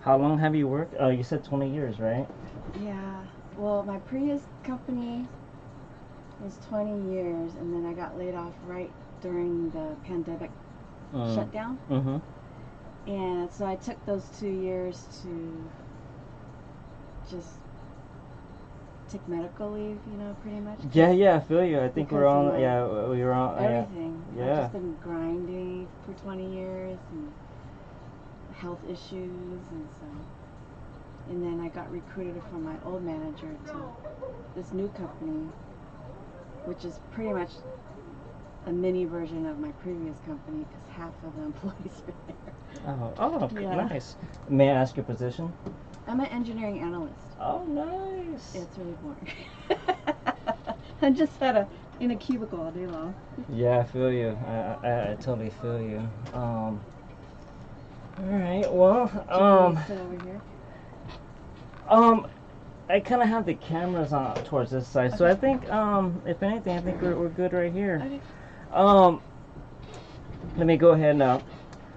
How long have you worked? Oh, you said 20 years, right? Yeah. Well, my previous company was 20 years, and then I got laid off right during the pandemic shutdown. Mm-hmm. And so I took those 2 years to just take medical leave, pretty much. Yeah, I feel you. I think we're Because of on. my Yeah, we were on. everything. I've Yeah. just been grinding for 20 years and health issues, and so. And then I got recruited from my old manager to this new company, which is pretty much a mini version of my previous company because half of the employees are there. Oh, Yeah. nice. May I ask your position? I'm an engineering analyst. Oh, nice. It's really boring. I just in a cubicle all day long. Yeah, I feel you. I totally feel you. All right. Well, Sit over here. um, I kind of have the cameras on towards this side, so I think, if anything, I think we're good right here. Okay. Um, let me go ahead now.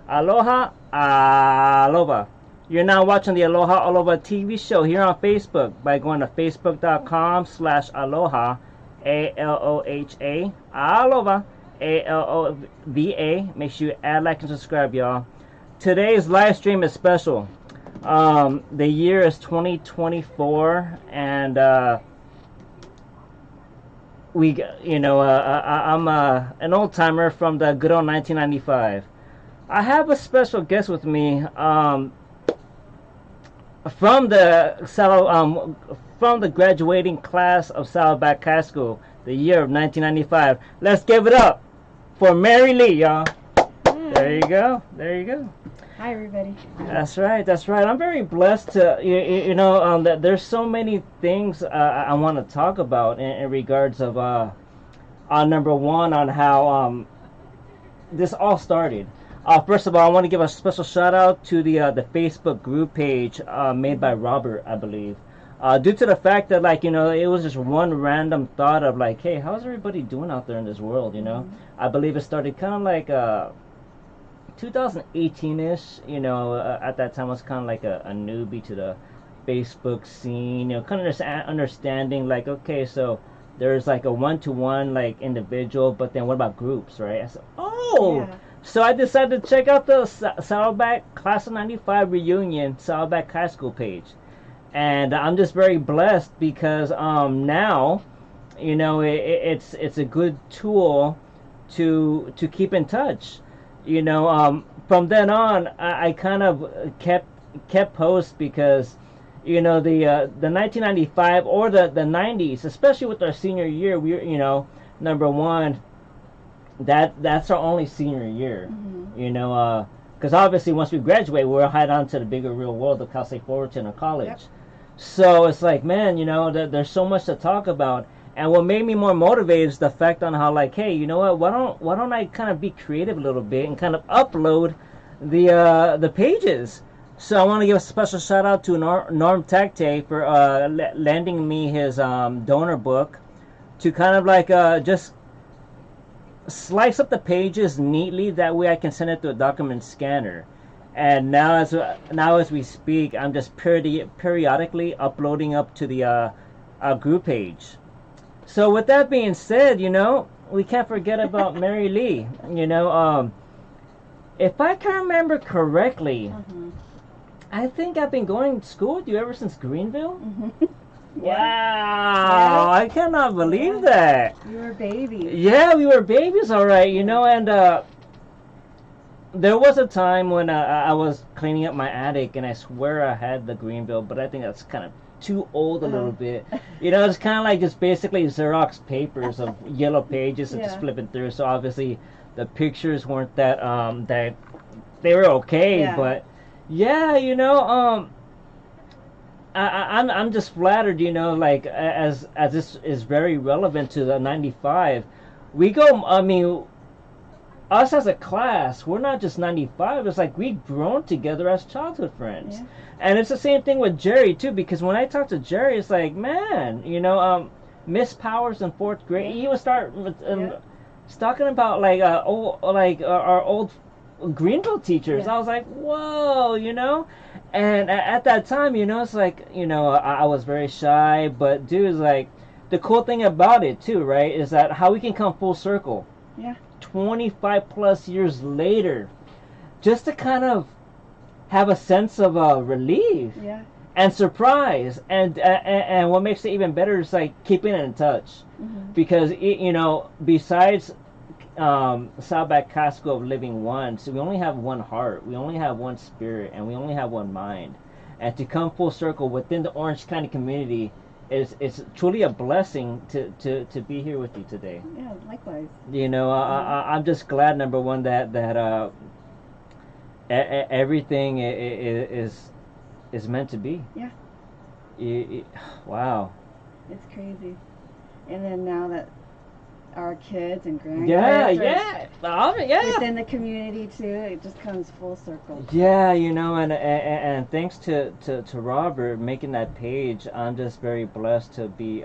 Aloha, aloha. You're now watching the Aloha Aloha TV show here on Facebook by going to facebook.com/aloha, ALOHA, aloha, ALOVA. Make sure you add, like, and subscribe, y'all. Today's live stream is special. The year is 2024, and I'm an old timer from the good old 1995. I have a special guest with me from the graduating class of Saddleback High School, the year of 1995. Let's give it up for Mary Lee, y'all. Hi. There you go. There you go. Hi, everybody. That's right. That's right. I'm very blessed to that there's so many things I want to talk about in regards of number one on how this all started. First of all, I want to give a special shout out to the Facebook group page made by Robert, I believe. Due to the fact that it was just one random thought of like, hey, how's everybody doing out there in this world? I believe it started kind of like 2018-ish. At that time I was kind of like a newbie to the Facebook scene. Kind of just understanding like, okay, so there's like a one-to-one like individual, but then what about groups, right? I said, oh. Yeah. So I decided to check out the Saddleback Class of '95 reunion Saddleback High School page, and I'm just very blessed because now, it's a good tool to keep in touch. From then on, I kind of kept post because the 1995 or the 90s, especially with our senior year, number one, that's our only senior year. Because obviously once we graduate, we'll head on to the bigger real world of Cal State Fullerton or college. Yep. So it's like, man, there's so much to talk about. And what made me more motivated is the fact on how, like, hey, you know what? Why don't I kind of be creative a little bit and kind of upload the pages? So I want to give a special shout out to Norm Tacte for lending me his donor book to kind of like just slice up the pages neatly. That way I can send it to a document scanner. And now as we speak, I'm just periodically uploading up to the group page. So with that being said, we can't forget about Mary Lee. If I can remember correctly, I think I've been going to school with you ever since Greenville. Wow, yeah. I cannot believe that. You were babies. Yeah, we were babies, all right, and there was a time when I was cleaning up my attic, and I swear I had the Greenville, but I think that's kind of too old a little bit. It's kind of like just basically Xerox papers of yellow pages and just flipping through. So obviously the pictures weren't that they were okay, but yeah, I'm just flattered, like as this is very relevant to the 95. We go, I mean, us as a class, we're not just 95. It's like we've grown together as childhood friends. Yeah. And it's the same thing with Jerry too, because when I talk to Jerry, it's like, man, Miss Powers in 4th grade, he would start talking about like our old Greenville teachers. I was like, whoa, And at that time, it's like, I was very shy, but dude, is like, the cool thing about it too, right, is that how we can come full circle. Yeah. 25 plus years later, just to kind of have a sense of relief Yeah. and surprise, and what makes it even better is like keeping in touch, because besides Saddleback Casco of living one, so we only have one heart, we only have one spirit, and we only have one mind. And to come full circle within the Orange County community is it's truly a blessing to be here with you today. Yeah, likewise. I'm just glad, number one, that everything is meant to be. Yeah. Wow. It's crazy. And then now that our kids and grandkids Yeah. within the community too, it just comes full circle. Yeah, and thanks to Robert making that page, I'm just very blessed to be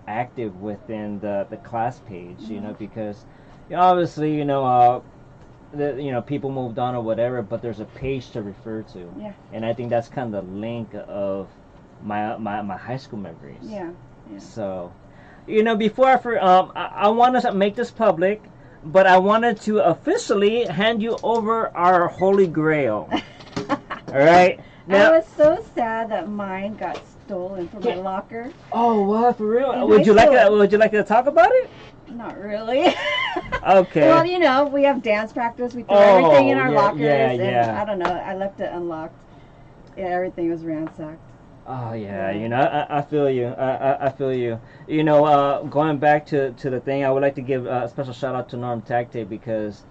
active within the class page, because obviously, people moved on or whatever, but there's a page to refer to. Yeah. And I think that's kind of the link of my high school memories. Yeah. So, before I want to make this public, but I wanted to officially hand you over our Holy Grail. All right. Now, I was so sad that mine got stolen from my locker. Oh, what, for real? Would you like to talk about it? Not really. Okay. Well, we have dance practice. We throw everything in our lockers, and I don't know. I left it unlocked. Yeah, everything was ransacked. Oh yeah, I feel you. I feel you. Going back to the thing, I would like to give a special shout out to Norm Tacte, because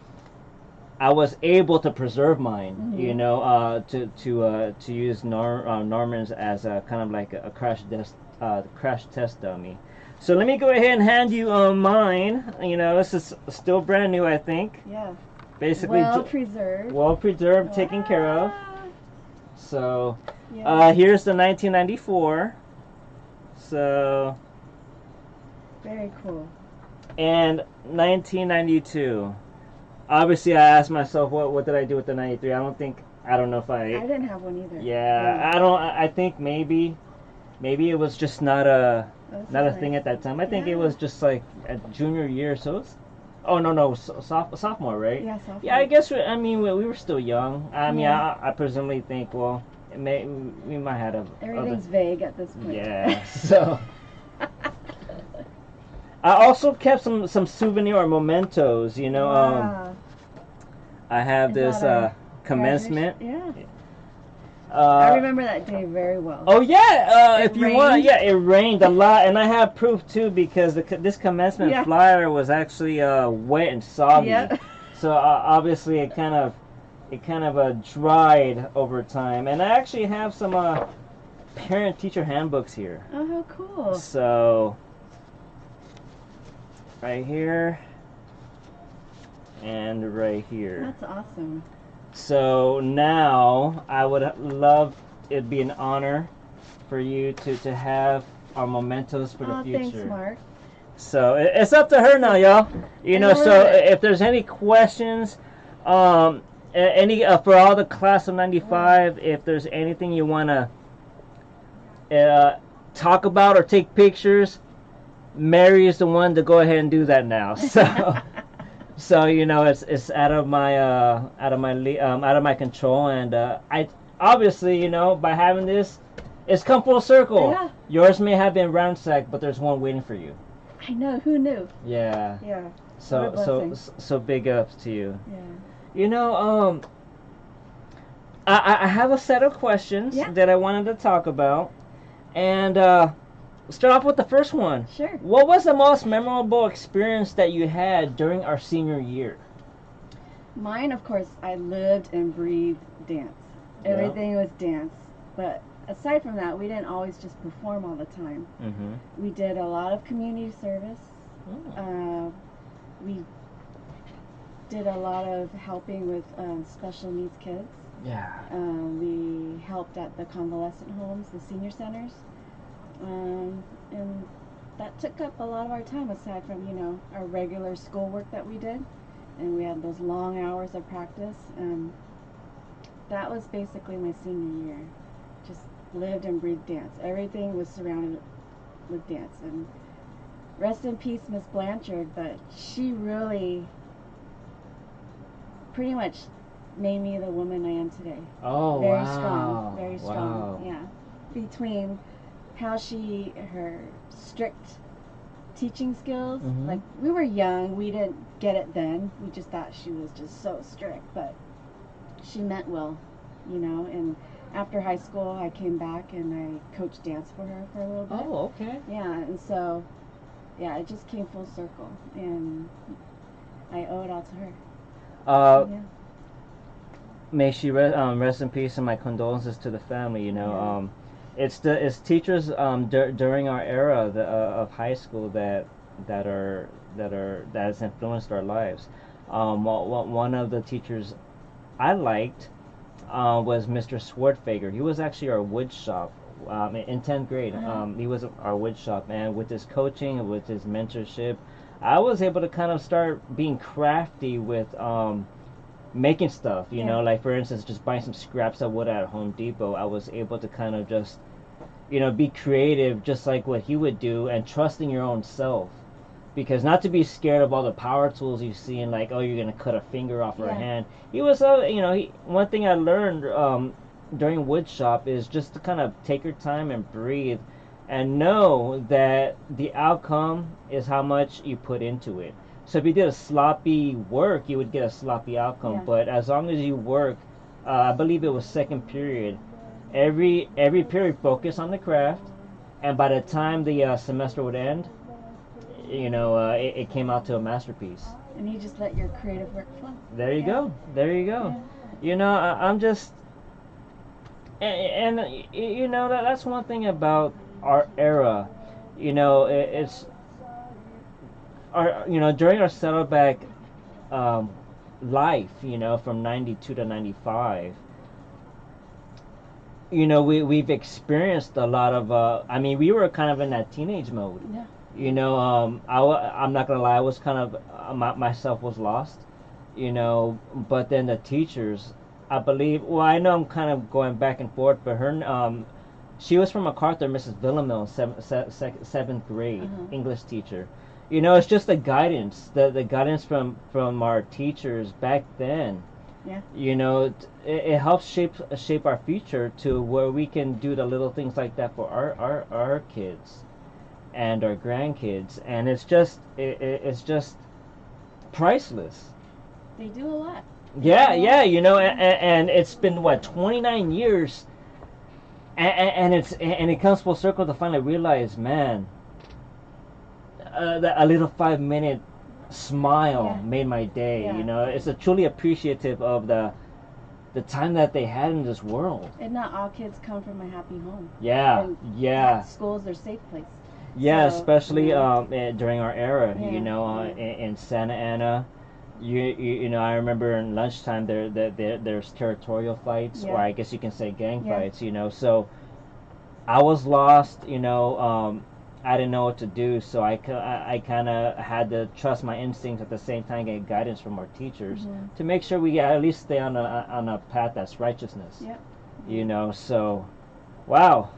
I was able to preserve mine. To use Norman's as a kind of like a crash test dummy. So let me go ahead and hand you mine. This is still brand new, I think. Yeah. Basically well preserved, taken care of. So here's the 1994. So very cool. And 1992. Obviously, I asked myself, what did I do with the 93? I don't know if I didn't have one either. Yeah, I think maybe it was just not a thing at that time. I think it was just like a junior year, so it's, sophomore, right? Yeah, sophomore. Yeah, I guess we were still young. I presumably think, well, we might have everything's vague at this point. Yeah, so I also kept some souvenir or mementos. Wow. I have this commencement. Yeah. I remember that day very well. Oh yeah, if you rained. want, it rained a lot, and I have proof too, because this commencement flyer was actually wet and soggy. Yeah. So obviously it kind of dried over time, and I actually have some parent-teacher handbooks here. Oh, how cool! So right here and right here. That's awesome. So now I would love, it'd be an honor for you to have our mementos for the future. Thanks, Mark. So it's up to her now, y'all. So if there's any questions, any for all the class of 95, if there's anything you want to talk about or take pictures, Mary is the one to go ahead and do that now. So. So it's out of my control, and I obviously by having this, it's come full circle. Yeah. Yours may have been ransacked, but there's one waiting for you. I know. Who knew? Yeah. Yeah. So big ups to you. Yeah. I have a set of questions that I wanted to talk about, and start off with the first one. Sure. What was the most memorable experience that you had during our senior year? Mine, of course, I lived and breathed dance. Everything was dance. But aside from that, we didn't always just perform all the time. Mm-hmm. We did a lot of community service. We did a lot of helping with special needs kids. Yeah. We helped at the convalescent homes, the senior centers. And that took up a lot of our time, aside from our regular schoolwork that we did, and we had those long hours of practice. That was basically my senior year. just lived and breathed dance. Everything was surrounded with dance. And rest in peace, Miss Blanchard, but she really pretty much made me the woman I am today. Oh, Very wow. strong, very strong. Wow. Yeah. Between how her strict teaching skills, Mhm. like we were young, we didn't get it then. We just thought she was just so strict, but she meant well, and after high school I came back and I coached dance for her for a little bit. Oh, okay. Yeah, and so yeah, it just came full circle, and I owe it all to her. Yeah. May she rest in peace, and my condolences to the family. It's teachers during our era of high school that has influenced our lives. One of the teachers I liked was Mr. Swartfager. He was actually our wood shop in 10th grade. He was our wood shop, and with his coaching and with his mentorship, I was able to kind of start being crafty with making stuff. Like for instance, just buying some scraps of wood at Home Depot. I was able to kind of just be creative, just like what he would do, and trusting your own self. Because not to be scared of all the power tools you see, and like, oh, you're gonna cut a finger off or a hand. He was, one thing I learned during wood shop is just to kind of take your time and breathe, and know that the outcome is how much you put into it. So if you did a sloppy work, you would get a sloppy outcome. Yeah. But as long as you work, I believe it was second period. Every period focus on the craft, and by the time the semester would end, it came out to a masterpiece. And you just let your creative work flow. There you go. There you go. Yeah. I'm just, and that's one thing about our era. It's our during our Saddleback life, from 92 to 95. We've experienced a lot of we were kind of in that teenage mode. Yeah. I'm not gonna lie, I was kind of myself was lost. But then the teachers, I believe, well, I know I'm kind of going back and forth, but her she was from MacArthur, Mrs. Villamil, seventh grade English teacher. It's just the guidance, the guidance from our teachers back then. Yeah. It helps shape our future to where we can do the little things like that for our kids and our grandkids, and it's just priceless. They do a lot. Yeah, and it's been what, 29 years, and it comes full circle to finally realize, man, that a little 5-minute smile made my day. It's a truly appreciative of the time that they had in this world. And not all kids come from a happy home. Yeah, and school's their safe place. Yeah, so, especially during our era. In Santa Ana, I remember in lunchtime there's territorial fights, or I guess you can say gang fights. So I was lost. I didn't know what to do, so I kind of had to trust my instincts, at the same time get guidance from our teachers to make sure we at least stay on a path that's righteousness. Yep. So, wow,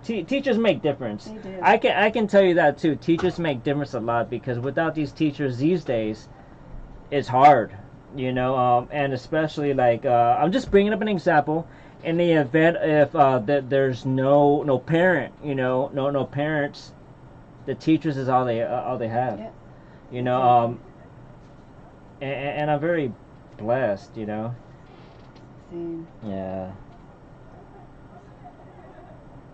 teachers make difference. They do. I can tell you that too. Teachers make difference a lot, because without these teachers these days, it's hard. And especially like I'm just bringing up an example. In the event if there's no parent, no parents, the teachers is all they have. Yep. And I'm very blessed. Same. Yeah.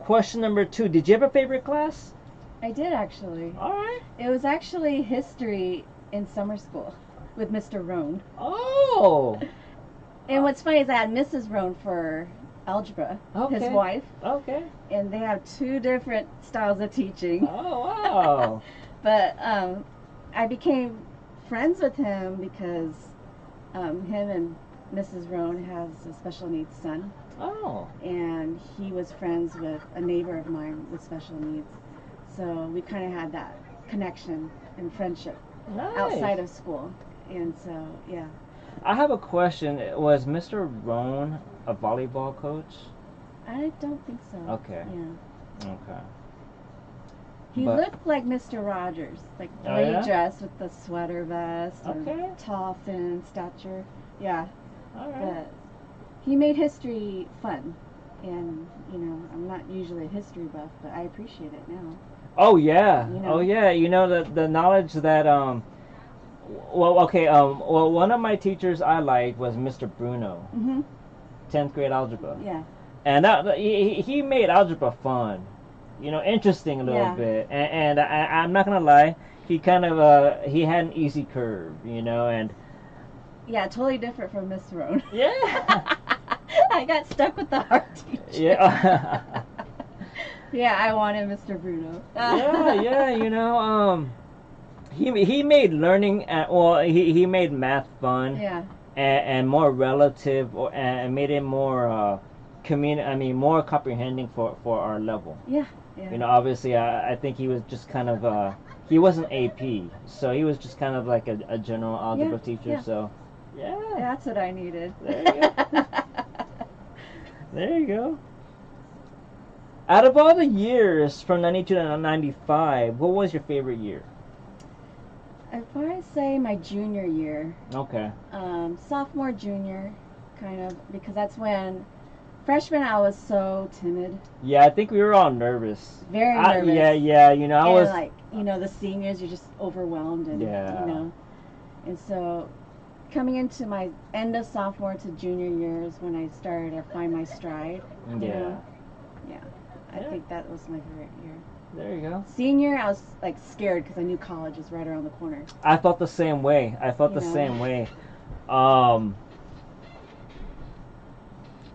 Question number 2: did you have a favorite class? I did, actually. All right. It was actually history in summer school with Mr. Roan. Oh. And what's funny is I had Mrs. Roan for algebra, his wife. Okay. And they have 2 different styles of teaching. Oh, wow. But I became friends with him because him and Mrs. Roan has a special needs son. Oh. And he was friends with a neighbor of mine with special needs. So we kind of had that connection and friendship outside of school. And so, yeah. I have a question. Was Mr. Roan a volleyball coach? I don't think so. Okay. Yeah. Okay. He But looked like Mr. Rogers, like the oh way yeah. he dressed with the sweater vest Okay. and tall, thin stature. Yeah, All right. but he made history fun. And, I'm not usually a history buff, but I appreciate it now. Oh yeah. You Oh know? yeah. You know the knowledge that well, okay. Well, one of my teachers I liked was Mr. Bruno, Mm-hmm. 10th grade algebra, Yeah. and he made algebra fun, interesting a little Yeah. bit. And I'm not gonna lie, he kind of he had an easy curve, and Yeah, totally different from Miss Roan. yeah, I got stuck with the hard teacher. yeah, Yeah, I wanted Mr. Bruno. yeah. He made learning well he made math fun Yeah. and more relative and made it more more comprehending for our level. Yeah. Yeah. Obviously I think he was just kind of he wasn't AP, so he was just kind of like a general algebra teacher. Yeah. So yeah, That's what I needed. there you go. There you go. Out of all the years from 92 to 95, what was your favorite year? I'd probably say my junior year. Okay. Sophomore, junior, kind of, because that's when freshman I was so timid. Yeah, I think we were all nervous. Very nervous. Yeah. I and was like, the seniors, you're just overwhelmed and, Yeah. And so coming into my end of sophomore to junior years when I started to find my stride. Yeah. Yeah. I think that was my favorite year. There you go. Senior, I was like scared because I knew college was right around the corner. I felt the same way. Same way.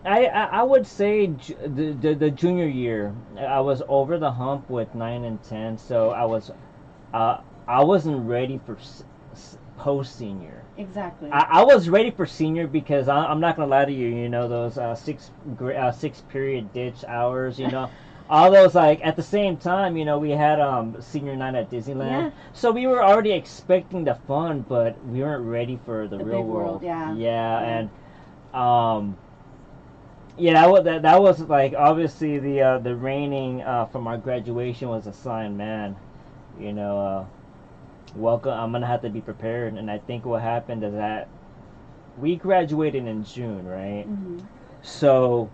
I would say the junior year I was over the hump with 9 and 10, so I wasn't ready for post senior. Exactly. I was ready for senior because I'm not gonna lie to you. Those six period ditch hours. All those, like, at the same time. We had senior night at Disneyland. Yeah. So we were already expecting the fun, but we weren't ready for the real big world. Yeah. And that was like obviously the reigning from our graduation was a sign, man. Welcome. I'm gonna have to be prepared, and I think what happened is that we graduated in June, right? Mm-hmm. So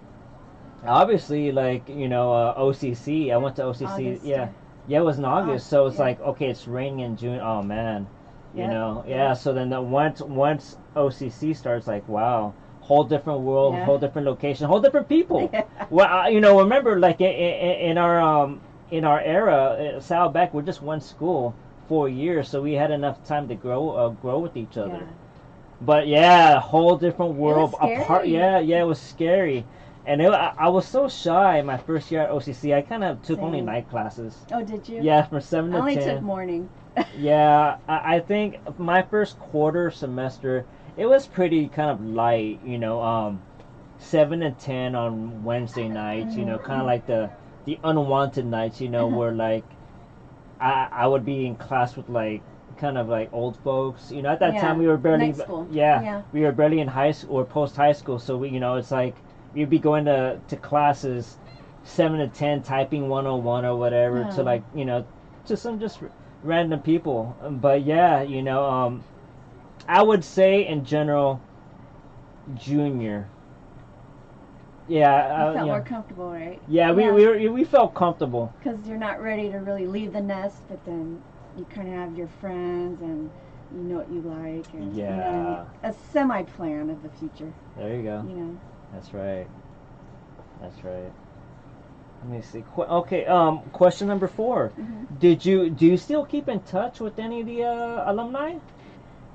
obviously, like OCC. I went to OCC. August. Yeah, it was in August. So it's yeah. like, okay, it's raining in June. Oh man, Yep. Yeah. So then once OCC starts, like, wow, whole different world, Yeah. whole different location, whole different people. Yeah. Well, remember, like in our era, Saddleback, we're just one school, 4 years, so we had enough time to grow with each other. Yeah. But yeah, whole different world It was scary. apart. Yeah, it was scary. And I was so shy my first year at OCC. I kind of took only night classes. Oh, did you? Yeah, from 7 to 10. I only took morning. Yeah, I think my first quarter semester, it was pretty kind of light. 7 and 10 on Wednesday nights. Kind of like the unwanted nights. Where like I would be in class with like kind of like old folks. At that time we were barely night school. We were barely in high school or post high school. So we it's like we'd be going to classes 7 to 10 typing 101 or whatever to like to some just random people. But yeah, I would say in general junior. Yeah, you felt more comfortable, right? Yeah, we felt comfortable because you're not ready to really leave the nest, but then you kind of have your friends and you know what you like, and a semi-plan of the future. There you go. That's right. Let me see. Okay. Question number 4. Mm-hmm. Do you still keep in touch with any of the alumni?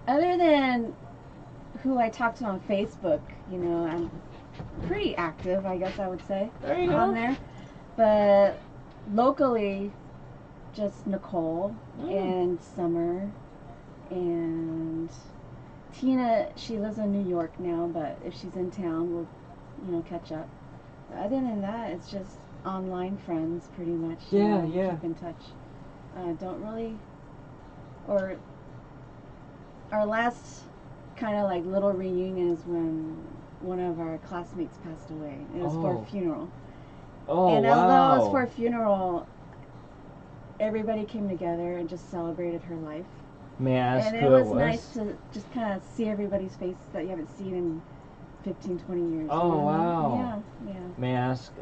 Other than who I talk to on Facebook, I'm pretty active, I guess I would say. There you on go. there. But locally, just Nicole and Summer and Tina. She lives in New York now, but if she's in town, we'll catch up. But other than that, it's just online friends, pretty much. Yeah. Keep in touch. Don't really, or our last kind of like little reunion is when one of our classmates passed away. It was for Oh. a funeral. Oh, And although it was for wow. a funeral, everybody came together and just celebrated her life. May I ask And it who it was nice was? to just kind of see everybody's face that you haven't seen in 15, 20 years. You know Oh, what I mean? wow. Yeah, yeah. May I ask,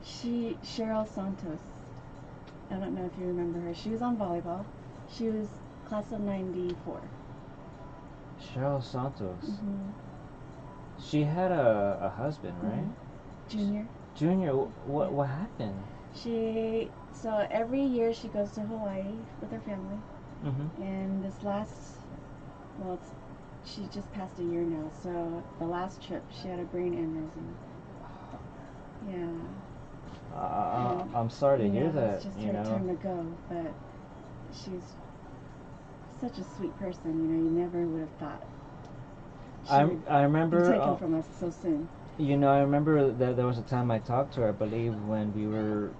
Cheryl Santos. I don't know if you remember her. She was on volleyball. She was class of 94. Cheryl Santos. Mm-hmm. She had a husband, right? Mm-hmm. Junior. Junior, what happened? So every year she goes to Hawaii with her family. Mm-hmm. And this last, well, she just passed a year now. So the last trip, she had a brain aneurysm. Yeah. I'm sorry to hear Yeah, that, it's just you her know. time to go. But she's such a sweet person. You know, you never would have thought she would I be remember, taken from us so soon. you know, I remember that there was a time I talked to her, I believe, when we were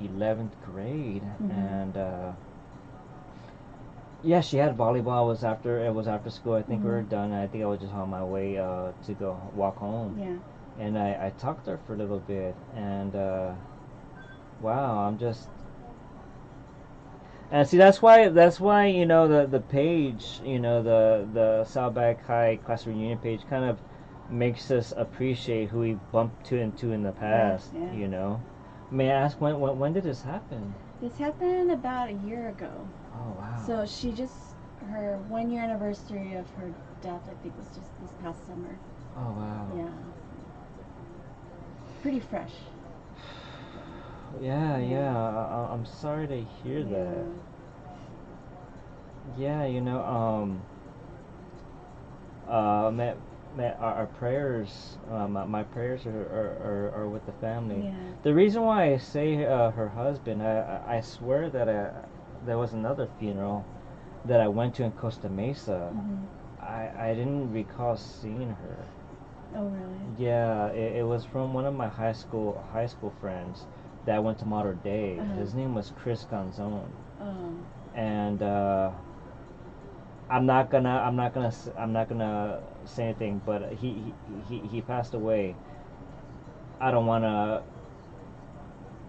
11th grade, Mm-hmm. and yeah, she had volleyball. It was after school. I think we were Mm-hmm. done. I think I was just on my way to go walk home, Yeah. and I talked to her for a little bit, and wow, I'm just. And see, that's why you know the page, you know, the Saddleback High class reunion page kind of makes us appreciate who we bumped into in the Yeah, past. yeah. You know, may I ask when did this happen? This happened about a year ago. Oh, wow. So her 1 year anniversary of her death, I think, was just this past summer. Oh, wow. Yeah. Pretty fresh. Yeah. I'm sorry to hear Yeah. that. Yeah, you know, our prayers, my prayers are with the family. Yeah. The reason why I say her husband, I swear that there was another funeral that I went to in Costa Mesa. Mm-hmm. I didn't recall seeing her. Oh, really? Yeah, it was from one of my high school friends that went to Mater Dei. Uh-huh. His name was Chris Gonzone, Oh. and I'm not gonna say anything, but he passed away. I don't wanna.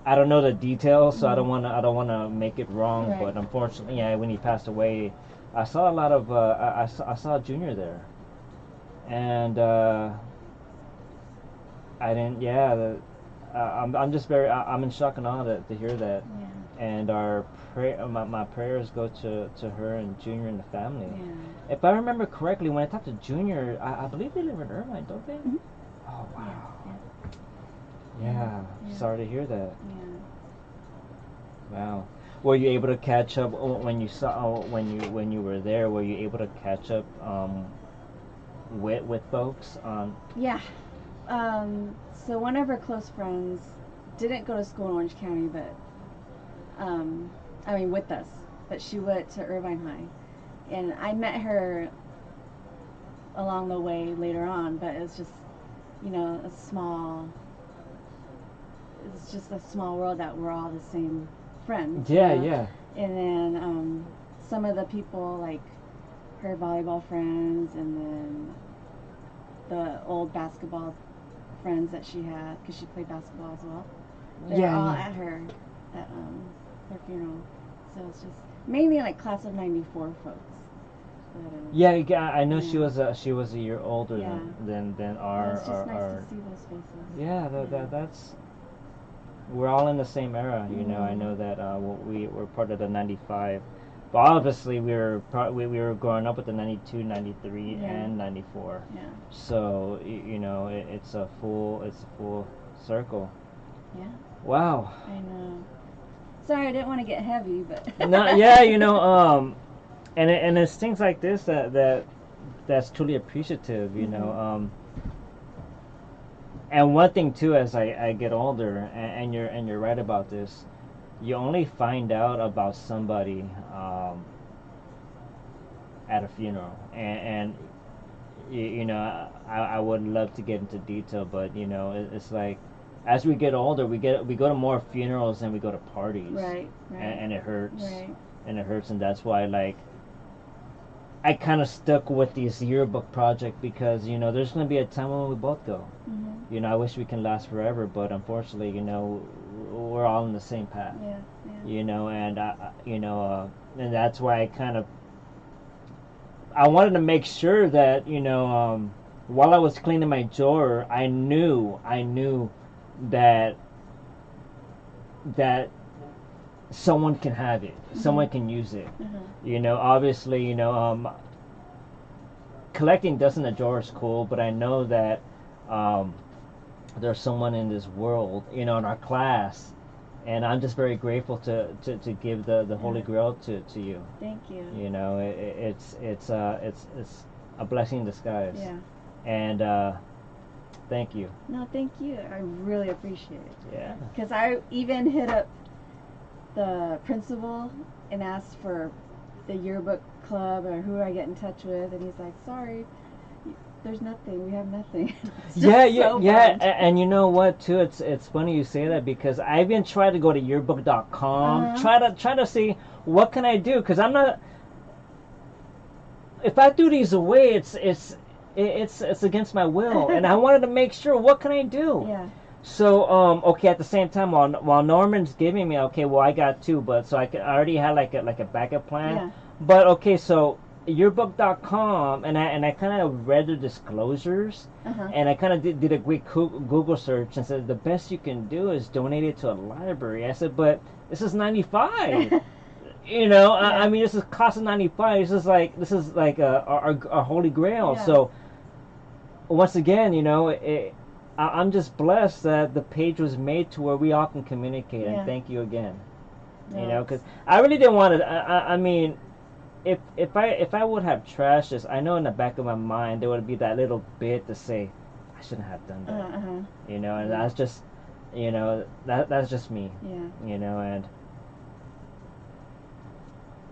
I don't know the details, so Mm-hmm. I don't wanna make it wrong. Right. But unfortunately, yeah, when he passed away, I saw a lot of I saw Junior there, and I didn't. Yeah, I'm just very. I'm in shock and awe to hear that. Yeah. And my prayers go to her and Junior and the family. Yeah. If I remember correctly, when I talked to Junior, I believe they live in Irvine, don't they? Mm-hmm. Oh, Yeah. wow. Yeah. Yeah. Sorry to hear that. Yeah. Wow. Were you able to catch up when you saw when you were there? Were you able to catch up with folks on? Yeah. So one of her close friends didn't go to school in Orange County, but with us, but she went to Irvine High, and I met her along the way later on. But it was just, it's just a small world that we're all the same friends. Yeah, you know? yeah. And then some of the people, like her volleyball friends, and then the old basketball friends that she had, because she played basketball as well. They're all at her funeral. So it's just mainly like class of '94 folks. But, Yeah, I know yeah. she was a year older Yeah. than Yeah, it's just nice to see those faces. Yeah, Yeah. that's we're all in the same era, you know. I Mhm. know that we were part of the 95, but obviously we were growing up with the 92, 93, Yeah. and 94. Yeah. So you know, it's a full circle. Yeah. Wow. I know. Sorry, I didn't want to get heavy, but. No, yeah, you know, and it's things like this that's truly appreciative, you know. Mhm. And one thing too, as I get older, and you're right about this, you only find out about somebody at a funeral, and you know, I would love to get into detail, but you know, it's like as we get older, we go to more funerals than we go to parties, Right. Right. and it hurts, Right. and it hurts, and that's why like I kind of stuck with this yearbook project because there's gonna be a time when we both go. I wish we can last forever, but unfortunately, we're all in the same path. Yeah. And and that's why I wanted to make sure that while I was cleaning my drawer, I knew that that someone can have it, someone can use it. Obviously, collecting dust in the drawer is cool, but I know that there's someone in this world, in our class, and I'm just very grateful to give the Holy Grail to you. Thank you. It's a blessing in disguise. Yeah. And thank you. No, thank you. I really appreciate it. Yeah. Because I even hit up the principal and asked for the yearbook club or who I get in touch with, and he's like, "Sorry, there's nothing. We have nothing." Yeah. And you know what? Too, it's funny you say that because I've been trying to go to yearbook.com, try to see what can I do, because I'm not. If I threw these away, it's against my will, and I wanted to make sure what can I do. Yeah. So okay, at the same time, while Norman's giving me, okay, well I got two, but so I already had like a backup plan. Yeah. But okay, so yearbook.com, and I kind of read the disclosures, and I kind of did a quick Google search and said the best you can do is donate it to a library. I said, but this is $95. I mean, this is cost of $95. This is like our Holy Grail. Yeah. So once again, I'm just blessed that the page was made to where we all can communicate, and thank you again. Because I really didn't want to. I mean, if I would have trashed this, I know in the back of my mind there would be that little bit to say, I shouldn't have done that. And that's just, that's just me. Yeah. And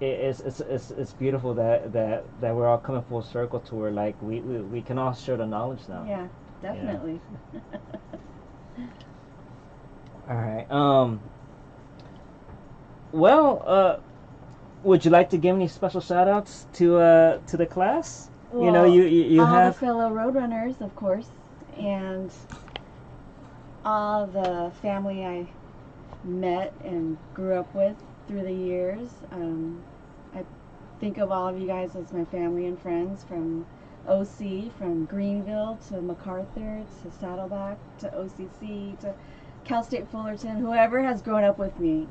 it's beautiful that we're all coming full circle to where like we can all share the knowledge now. Yeah. Definitely. All right. Well, would you like to give any special shout outs to the class? Well, you all have the fellow Roadrunners, of course, and all the family I met and grew up with through the years. I think of all of you guys as my family and friends, from OC, from Greenville to MacArthur to Saddleback to OCC to Cal State Fullerton, whoever has grown up with me,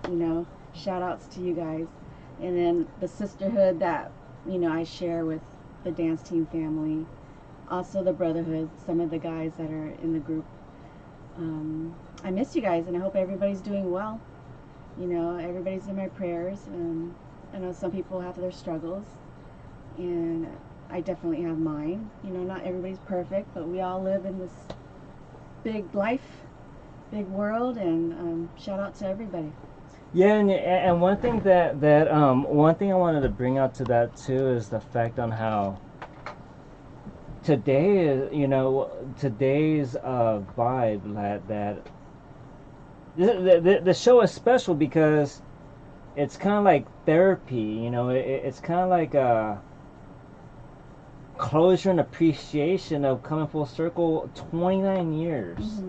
shout outs to you guys. And then the sisterhood that, I share with the dance team family. Also the brotherhood, some of the guys that are in the group. I miss you guys, and I hope everybody's doing well. Everybody's in my prayers. I know some people have their struggles, and I definitely have mine. Not everybody's perfect, but we all live in this big life, big world, and shout out to everybody. Yeah, and one thing one thing I wanted to bring out to that too is the fact on how today is, today's vibe that the show is special because it's kind of like therapy. It's kind of like a closure and appreciation of coming full circle. 29 years.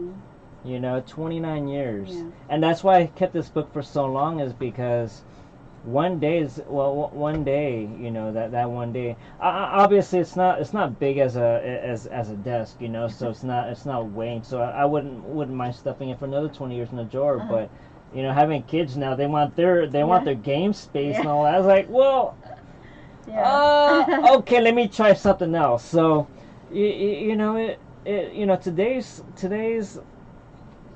29 years. Yeah. And that's why I kept this book for so long, is because one day, that one day, obviously it's not big as a desk, so it's not weighing, so I wouldn't mind stuffing it for another 20 years in the drawer. But having kids now, they want their game space and all that. I was like, well, okay, let me try something else. So today's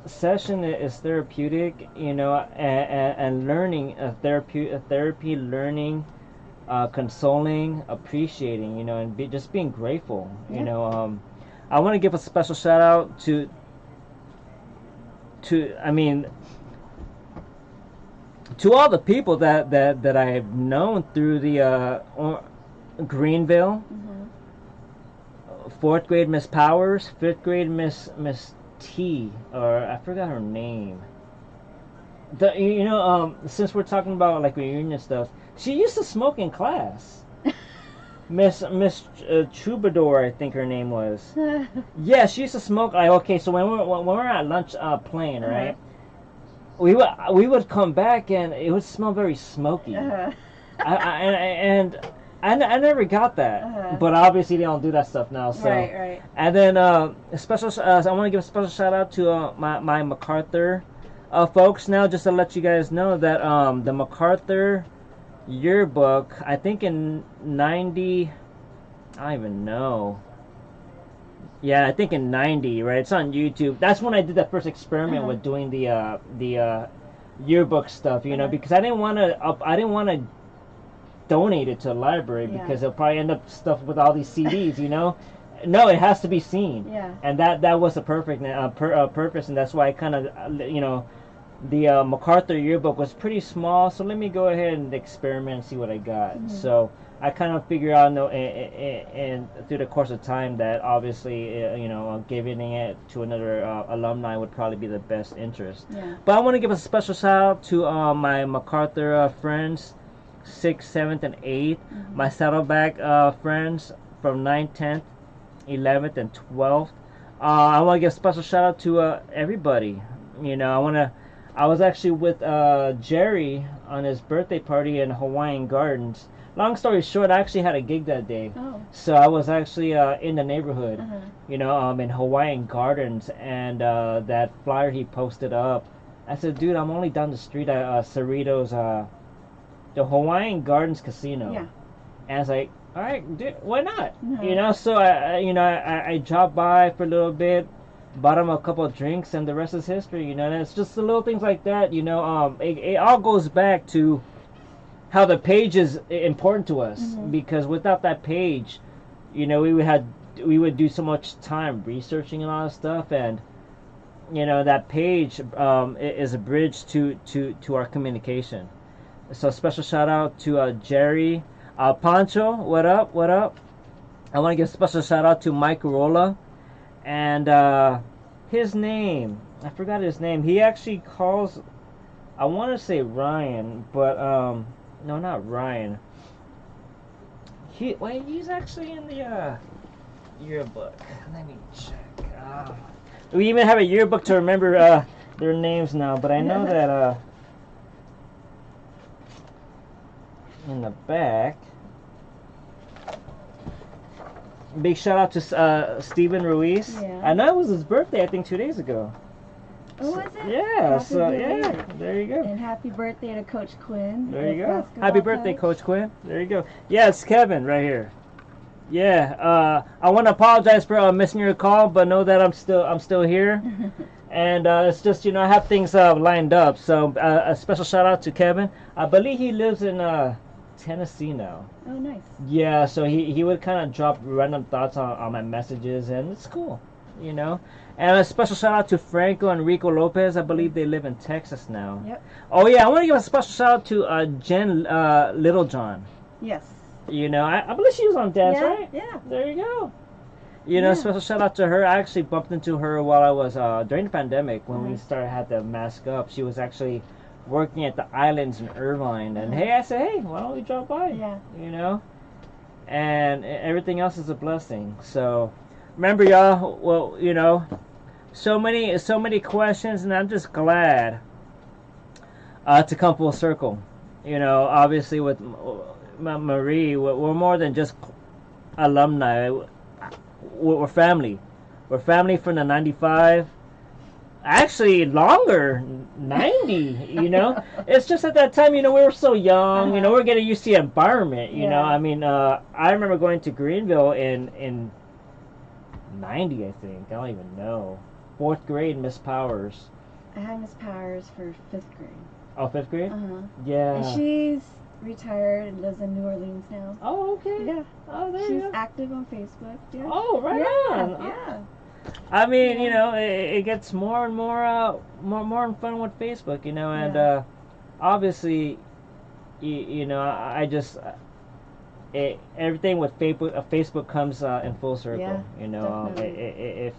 session is therapeutic, and learning, therapy, learning, consoling, appreciating, and just being grateful. I want to give a special shout out to all the people that I've known through the Greenville. Fourth grade Miss Powers, fifth grade Miss T, or I forgot her name. Since we're talking about like reunion stuff, she used to smoke in class. Miss Troubadour, I think her name was. Yeah, she used to smoke. Like, okay, so when we were at lunch playing, right? We would come back and it would smell very smoky. And I never got that, but obviously they don't do that stuff now. So Right. and then I want to give a special shout out to my MacArthur folks now, just to let you guys know that the MacArthur yearbook, I think in 90, I don't even know. Yeah, I think in 90, right? It's on YouTube. That's when I did that first experiment with doing the yearbook stuff, because I didn't want to donate it to a library because it'll probably end up stuff with all these CDs. No, it has to be seen. Yeah. And that was the perfect purpose, and that's why I kind of the MacArthur yearbook was pretty small, so let me go ahead and experiment and see what I got. So I kind of figured out, and through the course of time, that obviously, giving it to another alumni would probably be the best interest. Yeah. But I want to give a special shout out to my MacArthur friends, 6th, 7th, and 8th. My Saddleback friends from 9th, 10th, 11th, and 12th. I want to give a special shout out to everybody. I was actually with Jerry on his birthday party in Hawaiian Gardens. Long story short, I actually had a gig that day. Oh. So I was actually in the neighborhood, in Hawaiian Gardens, and that flyer he posted up, I said, dude, I'm only down the street at Cerritos, the Hawaiian Gardens Casino. Yeah. And I was like, all right, dude, why not? No. So I dropped by for a little bit, bought him a couple of drinks, and the rest is history. And it's just the little things like that. It all goes back to how the page is important to us, because without that page, we would do so much time researching a lot of stuff, and that page is a bridge to our communication. So special shout out to Jerry, Pancho. What up? I want to give a special shout out to Mike Rolla, and his name, I forgot his name. He actually calls, I want to say Ryan, but no, not Ryan. He's actually in the yearbook. Let me check. We even have a yearbook to remember their names now, but I know that in the back. Big shout out to Steven Ruiz. Yeah. I know it was his birthday, I think 2 days ago. Oh, was it? Yeah, Happy there you go. And happy birthday to Coach Quinn. There you the go. basketball Happy birthday, Coach Quinn. There you go. Yeah, it's Kevin right here. Yeah, I want to apologize for missing your call, but know that I'm still here. And it's just, I have things lined up. So a special shout out to Kevin. I believe he lives in Tennessee now. Oh, nice. Yeah, so he would kind of drop random thoughts on my messages, and it's cool, And a special shout out to Franco and Rico Lopez. I believe they live in Texas now. Yep. Oh yeah, I want to give a special shout out to Jen Littlejohn. Yes. I believe she was on dance, right? Yeah. There you go. Yeah. Special shout out to her. I actually bumped into her while I was during the pandemic when we had to mask up. She was actually working at the Islands in Irvine, and I said, hey, why don't we drop by? Yeah. And everything else is a blessing. So remember, y'all. Well, so many questions, and I'm just glad to come full circle. Obviously with Marie, we're more than just alumni. We're family. We're family from the 95. Actually, longer, 90. It's just at that time, we were so young. We're getting used to the environment. I mean, I remember going to Greenville in 90. I think, I don't even know. 4th grade, Miss Powers. I had Miss Powers for 5th grade. Oh, 5th grade? Yeah. Yeah. And she's retired and lives in New Orleans now. Oh, okay. Yeah. Oh, there you She's go. active on Facebook. Yeah. Oh, right on. Yeah. I mean, it gets more and more fun with Facebook, and obviously, I just everything with Facebook comes in full circle. Definitely.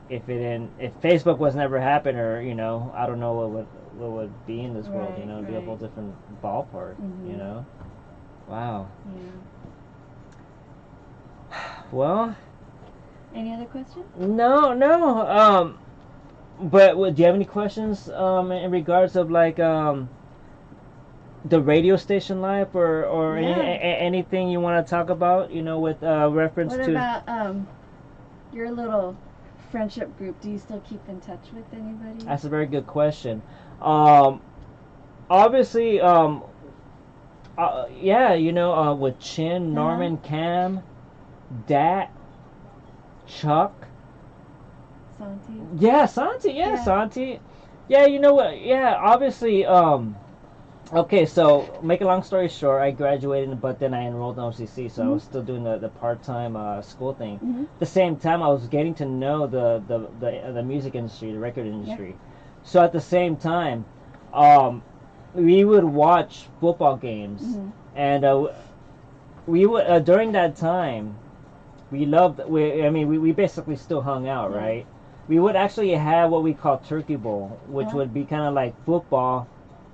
If Facebook was never happened, or I don't know what would be in this world. It'd be a whole different ballpark. Wow. Yeah. Well, Any other questions? no. But do you have any questions in regards of like the radio station life or Yeah. anything you want to talk about? You know, with reference What to. about your little friendship group? Do you still keep in touch with anybody? That's a very good question. Um, Obviously, yeah, you know, with Chin, Norman, Cam, Dat, Chuck. Santi? Yeah, Santi. Yeah, Yeah. Santi. Yeah, you know what? Yeah, obviously. Okay, so make a long story short, I graduated, but then I enrolled in OCC, so I was still doing the part-time school thing. At the same time, I was getting to know the music industry, the record industry. So at the same time, um, we would watch football games, and we would during that time, we loved. We basically still hung out, right? We would actually have what we call Turkey Bowl, which would be kind of like football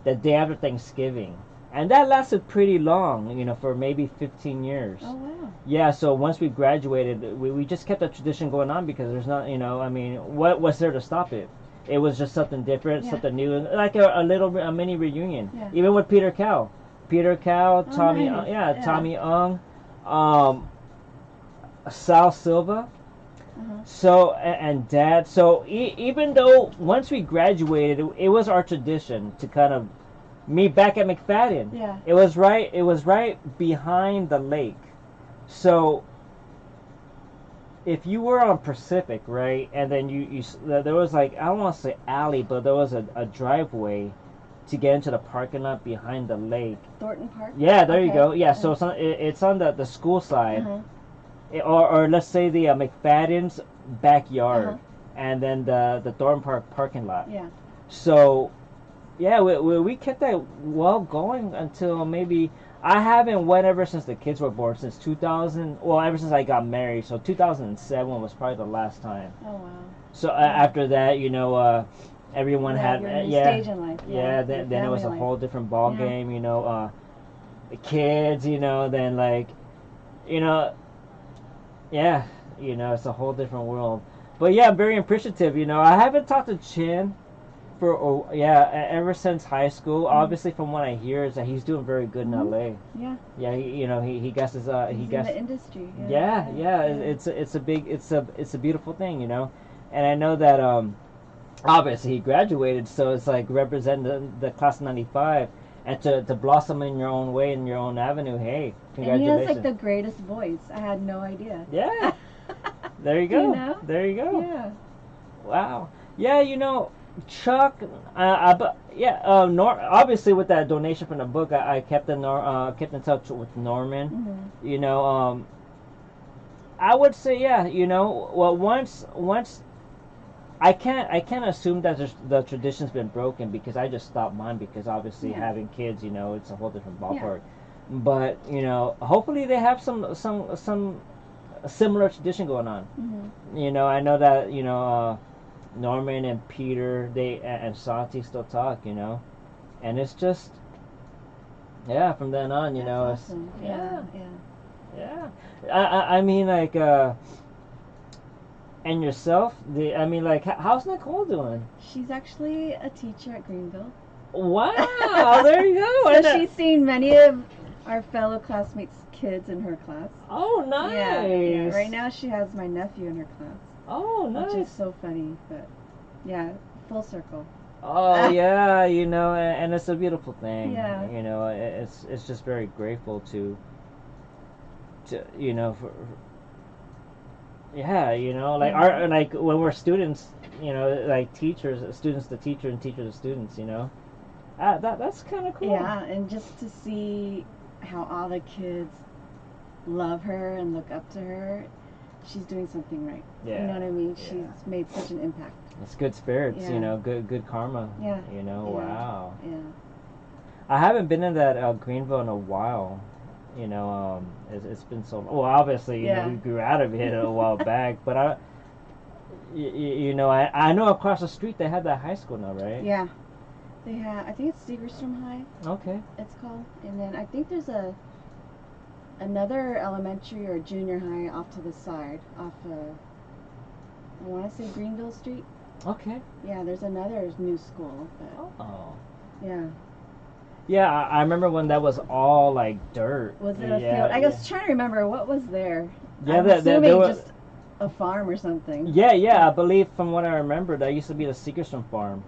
the day after Thanksgiving. And that lasted pretty long, you know, for maybe 15 years. Oh, wow. Yeah, so once we graduated, we just kept that tradition going on because there's not, you know, I mean, what was there to stop it? It was just something different, something new, like a mini reunion. Even with Peter Cow. Tommy, nice. Tommy Ung, Sal Silva. So and Dad. So even though once we graduated, it was our tradition to kind of meet back at McFadden. Yeah. It was right. It was right behind the lake. So if you were on Pacific, right, and then you there was like, I don't want to say alley, but there was a driveway to get into the parking lot behind the lake. Thornton Park. Yeah, there you go. Yeah, so it's on the school side. Or let's say the McFadden's backyard, and then the Thornton Park parking lot. Yeah. So, yeah, we kept that well going until maybe I haven't went ever since the kids were born, since 2000. Well, ever since I got married, so 2007 was probably the last time. Oh wow. So after that, you know, everyone had stage in life. Then it was a whole different ball game. You know, the kids. You know, then like, you know. Yeah, you know, it's a whole different world. But yeah, I'm very appreciative. You know, I haven't talked to Chin for ever since high school. Obviously, from what I hear, is that he's doing very good in LA. Yeah. Yeah, he gets his he's in the industry. It's a beautiful thing, you know, and I know that obviously he graduated, so it's like representing the class of '95. And to blossom in your own way, in your own avenue, hey, congratulations. And he has like the greatest voice. I had no idea. Yeah. There you go. You know? There you go. Yeah. Wow. Yeah, you know, Chuck. Obviously with that donation from the book, I kept in touch with Norman. You know, I would say you know, well once I can't assume that the tradition's been broken because I just stopped mine because obviously having kids, you know, it's a whole different ballpark. But you know, hopefully they have some similar tradition going on. You know, I know that you know Norman and Peter and Santi still talk. You know, and it's just from then on, you know, awesome. I mean like. And yourself? I mean, like, how's Nicole doing? She's actually a teacher at Greenville. Wow, there you go. So she's seen many of our fellow classmates' kids in her class. Oh, nice. Yeah. Right now she has my nephew in her class. Oh, nice. Which is so funny, but yeah, full circle. Oh, yeah, you know, and it's a beautiful thing. Yeah. You know, it's just very grateful to you know, you know, like like when we're students, you know, like students to teacher and teacher to students, you know, that's kind of cool. Yeah, and just to see how all the kids love her and look up to her, she's doing something right. Yeah. You know what I mean? She's made such an impact. It's good spirits, you know, good karma. Yeah. You know, wow. Yeah. I haven't been in that Greenville in a while. You know, it's been so long. Well, obviously, you know, we grew out of it a while back, but you know, I know across the street they have that high school now, right? Yeah, they have. I think it's Segerstrom High. Okay. It's called, and then I think there's a another elementary or junior high off to the side, off I want to say Greenville Street. Okay. Yeah, there's another new school. But, Oh. yeah. Yeah, I remember when that was all like dirt. Was it a field? I was trying to remember what was there. Yeah, I'm assuming just a farm or something. Yeah. I believe from what I remember, that used to be the Seekerson farm,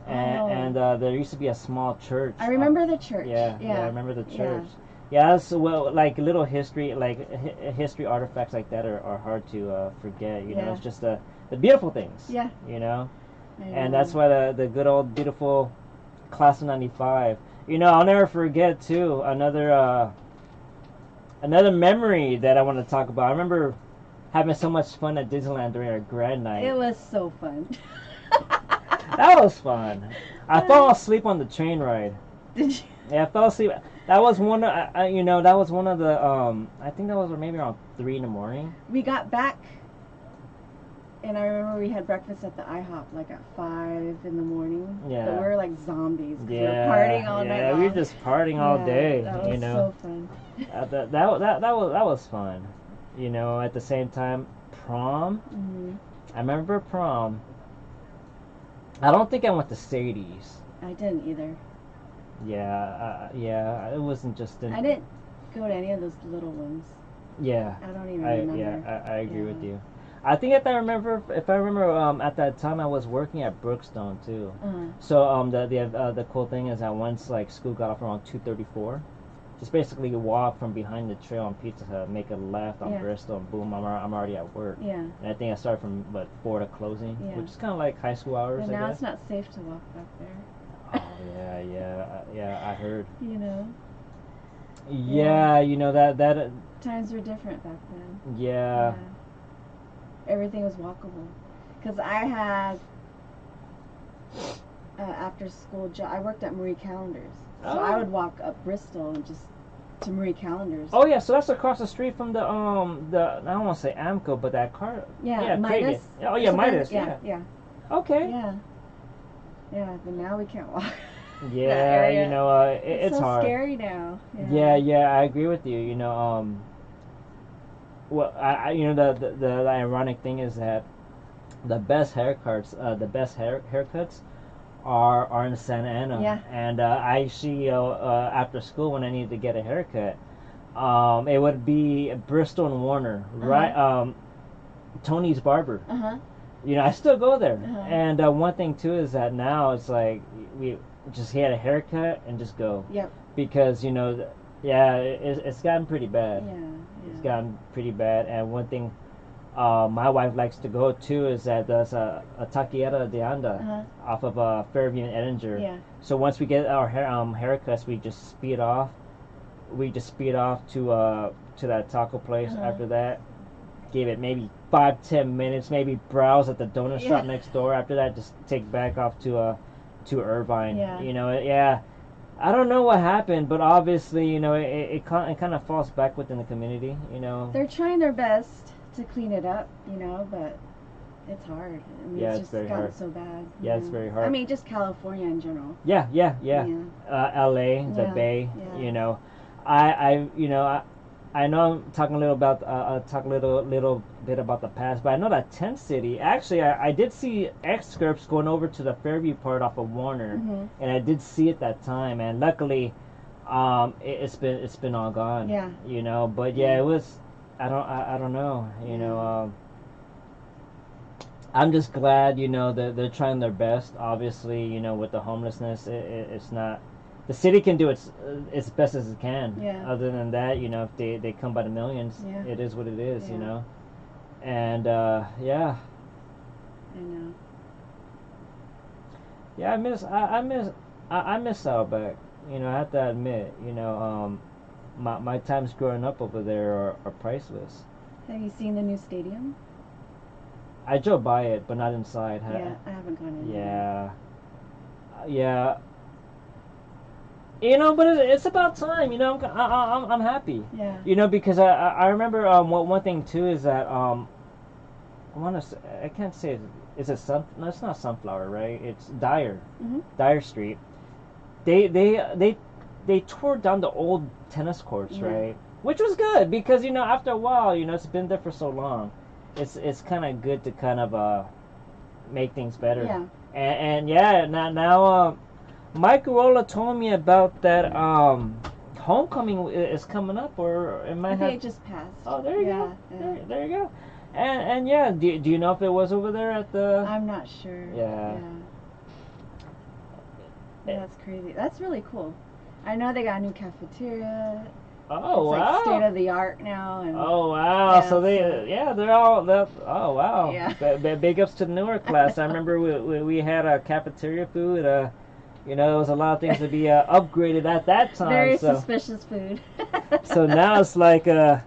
and there used to be a small church. I remember the church. Yeah, I remember the church. Yeah, that's like little history, like history artifacts like that are hard to forget. You know, it's just the beautiful things. Yeah. You know, and that's why the good old beautiful class of '95. You know, I'll never forget too another memory that I want to talk about. I remember having so much fun at Disneyland during our grad night. It was so fun. That was fun. I fell asleep on the train ride. Did you? Yeah, I fell asleep. That was one. That was one of the. I think that was maybe around 3 in the morning. We got back, and I remember we had breakfast at the IHOP like at 5 in the morning. Yeah. But we were like zombies. Yeah. We were partying all night long. We were just partying all day. That was so fun. That was fun. You know, at the same time, prom. Mm-hmm. I remember prom. I don't think I went to Sadie's. I didn't either. Yeah, it wasn't just I didn't go to any of those little ones. Yeah. I don't even remember. Yeah, I agree with you. I think if I remember at that time I was working at Brookstone too. Uh-huh. So the cool thing is that once like school got off around 2:34, just basically walk from behind the trail on Pizza Hut, make a left on Bristol, and boom, I'm already at work. Yeah. And I think I started from 4 to closing, which is kind of like high school hours. And now I guess. it's not safe to walk back there. Oh yeah, I heard. You know. Yeah, you know that times were different back then. Yeah. Everything was walkable, because I had after school job. I worked at Marie Callender's, so I would walk up Bristol and just to Marie Callender's. Oh yeah, so that's across the street from the I don't want to say Amco, but that car. Yeah, Midas. Oh yeah, Midas. Yeah. Okay. Yeah, but now we can't walk. Yeah, you know, it's so hard. Scary now. Yeah, I agree with you. You know, well, you know, the ironic thing is that the best haircuts are in Santa Ana. Yeah. And I actually after school when I needed to get a haircut, it would be Bristol and Warner, right? Tony's Barber. You know, I still go there. And one thing too is that now it's like we just get a haircut and just go. Yep. Because you know, it's gotten pretty bad. Yeah. It's gotten pretty bad. And one thing my wife likes to go to is that there's a Taqueria de Anda off of Fairview and Edinger. Yeah. So once we get our haircuts, we just speed off. We just speed off to that taco place. After that, give it maybe 5-10 minutes, maybe browse at the donut shop next door. After that, just take back off to Irvine. Yeah. You know, I don't know what happened, but obviously, you know, it kind of falls back within the community. You know, they're trying their best to clean it up, you know, but it's hard. I mean, it's just very gotten hard. so bad. Yeah, it's very hard. I mean, just California in general. Yeah. LA, the Bay. You know, I know I'm talking a little about little bit about the past, but I know that Tent City. Actually, I did see excerpts going over to the Fairview part off of Warner, and I did see it that time. And luckily, it's been all gone. Yeah. You know, but it was. I don't know. You know. I'm just glad, you know, that they're trying their best. Obviously, you know, with the homelessness, it's not. The city can do its best as it can. Yeah. Other than that, you know, if they come by the millions, it is what it is. You know. And yeah. I know. Yeah, I miss Saddleback. You know, I have to admit. You know, my times growing up over there are priceless. Have you seen the new stadium? I drove by it, but not inside. I haven't gone in. Yeah. You know, but it's about time. You know, I'm happy. Yeah. You know, because I remember one thing too is that I can't say it. Is it no, it's not Sunflower, right? It's Dyer. Dyer Street. They tore down the old tennis courts, right? which was good because after a while, it's been there for so long. It's kind of good to kind of make things better. Yeah. And yeah, now Mike Rolla told me about that homecoming is coming up, or it might I think have. it just passed. Oh, there you go. Yeah. There you go. And yeah, do you know if it was over there at the? I'm not sure. Yeah. That's crazy. That's really cool. I know they got a new cafeteria. Oh, it's wow. like state of the art now. And oh, wow. Yeah, so they're all oh, wow. Yeah. Big ups to the newer class. I remember we had a cafeteria food. There was a lot of things to be upgraded at that time. Very suspicious food. So now it's like now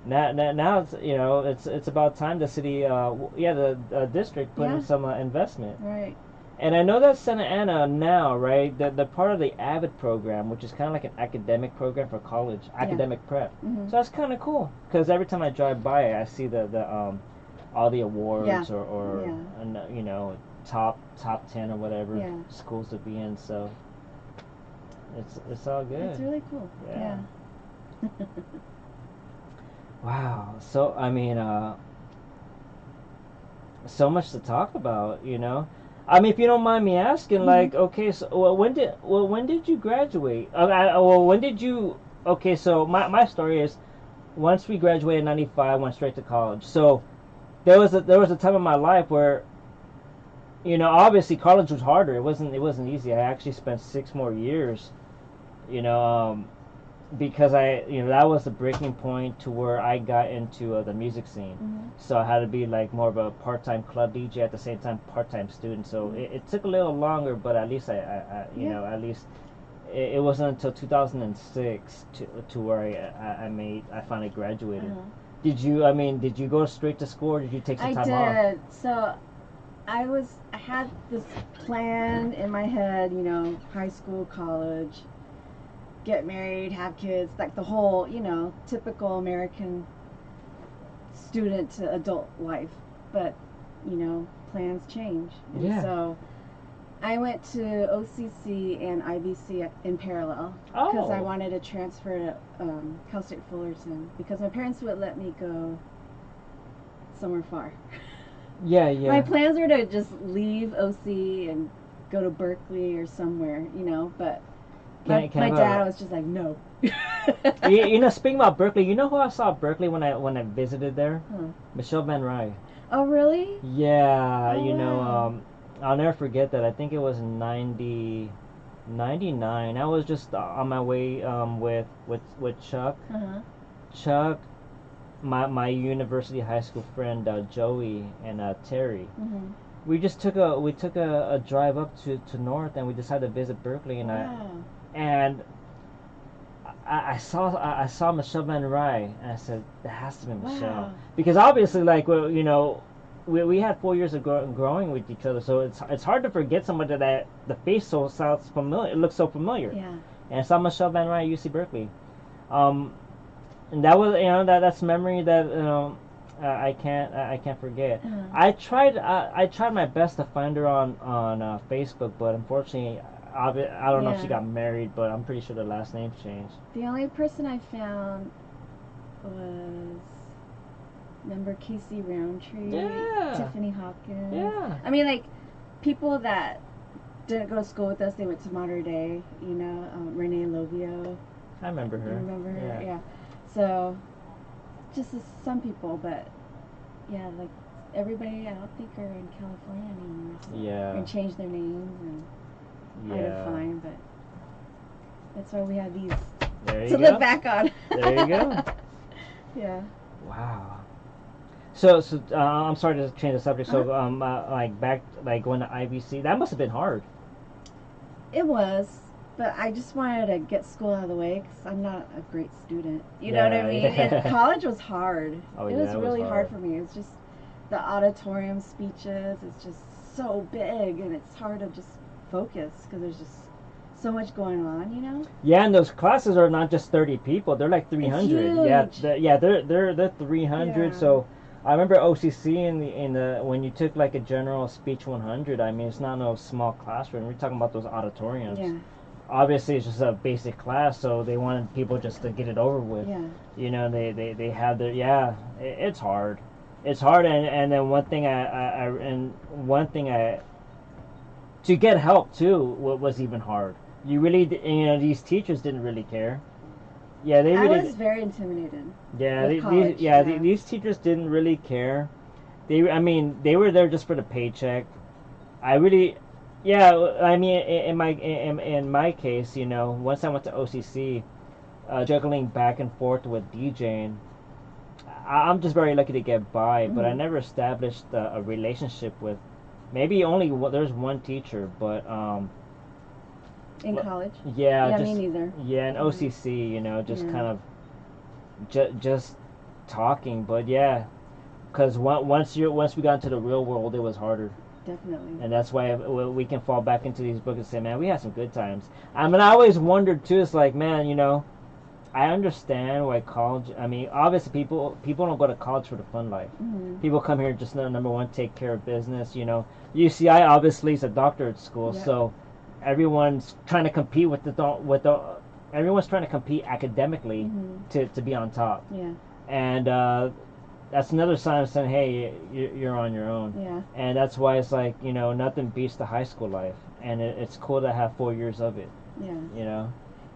it's about time the city the district put in some investment. Right. And I know that Santa Ana now, right, they're part of the AVID program, which is kind of like an academic program for college, academic prep. Mm-hmm. So that's kind of cool because every time I drive by it, I see the all the awards or top 10 or whatever schools to be in. So it's all good. It's really cool. Yeah. Wow. So I mean, so much to talk about, I mean, if you don't mind me asking, like, okay, so when did you graduate? When did you? Okay, so my story is, once we graduated in '95, went straight to college. So there was a time in my life where, obviously college was harder. It wasn't easy. I actually spent 6 more years, because that was the breaking point to where I got into the music scene. Mm-hmm. So I had to be like more of a part-time club DJ at the same time part-time student. So it took a little longer, but at least at least it wasn't until 2006 to where I finally graduated. Uh-huh. Did you go straight to school or did you take some time off? I did. So I had this plan in my head, high school, college, get married, have kids, like the whole, typical American student to adult life. But, plans change. And so I went to OCC and IBC in parallel because I wanted to transfer to Cal State Fullerton because my parents would let me go somewhere far. Yeah. My plans were to just leave OC and go to Berkeley or somewhere, but my dad was just like, no. Speaking about Berkeley, you know who I saw at Berkeley when I visited there? Michelle Van Rye. Oh, really? Yeah, wow. I'll never forget that. I think it was 99. I was just on my way with Chuck. Uh-huh. Chuck, my university high school friend Joey and Terry. Mm-hmm. We took a drive up to North and we decided to visit Berkeley and I saw Michelle Van Rye and I said that has to be Michelle because obviously we had 4 years of growing with each other, so it's hard to forget somebody that the face sounds familiar, it looks so familiar. Yeah. And I saw Michelle Van Rye at UC Berkeley, and that was that's memory that I can't forget. Uh-huh. I tried my best to find her on Facebook, but unfortunately I don't know if she got married, but I'm pretty sure the last name changed. The only person I found was, remember Casey Roundtree? Yeah. Tiffany Hawkins? Yeah. I mean, like, people that didn't go to school with us, they went to Mater Dei, Renee Lovio. I remember her. You remember her? Yeah. So, just some people, but, yeah, like, everybody I don't think are in California anymore. So Yeah. and changed their names and hard to find, but that's why we have these to look back on. There you go. Yeah. Wow. So I'm sorry to change the subject. So back going to IBC, that must have been hard. It was, but I just wanted to get school out of the way because I'm not a great student. You know what I mean? And college was hard. Oh, it was really hard for me. It's just the auditorium speeches. It's just so big, and it's hard to just focus because there's just so much going on. Yeah, and those classes are not just 30 people; they're like 300. Yeah, they're 300. Yeah. So I remember OCC in the when you took like a general speech 100. I mean, it's not no small classroom. We're talking about those auditoriums. Yeah. obviously it's just a basic class, so they wanted people just to get it over with. Yeah. You know, they have their, yeah, it's hard. It's hard, and then one thing I to get help too was even hard. You really, you know, these teachers didn't really care. Yeah, they I really. was very intimidated. Yeah, With college, yeah. these teachers didn't really care. I mean, they were there just for the paycheck. I really, yeah, I mean, in my case, you know, once I went to OCC, juggling back and forth with DJing, I'm just very lucky to get by. But I Mhm. never established a relationship with. Maybe only there's one teacher, but In college? yeah, Yeah, just me neither. yeah, in OCC, you know, just Yeah. kind of just talking. But yeah, because once we got into the real world, it was harder. Definitely. And that's why we can fall back into these books and say, man, we had some good times. I mean, I always wondered too. It's like, man, you know, I understand why college. I mean, obviously, people don't go to college for the fun life. Mhm. People come here just number one, take care of business. You know, UCI obviously is a doctorate school, Yep. so everyone's trying to compete with the everyone's trying to compete academically Mhm. to be on top. Yeah. And that's another sign of saying, hey, you're on your own. Yeah. And that's why it's like, you know, nothing beats the high school life, and it's cool to have 4 years of it. Yeah. You know.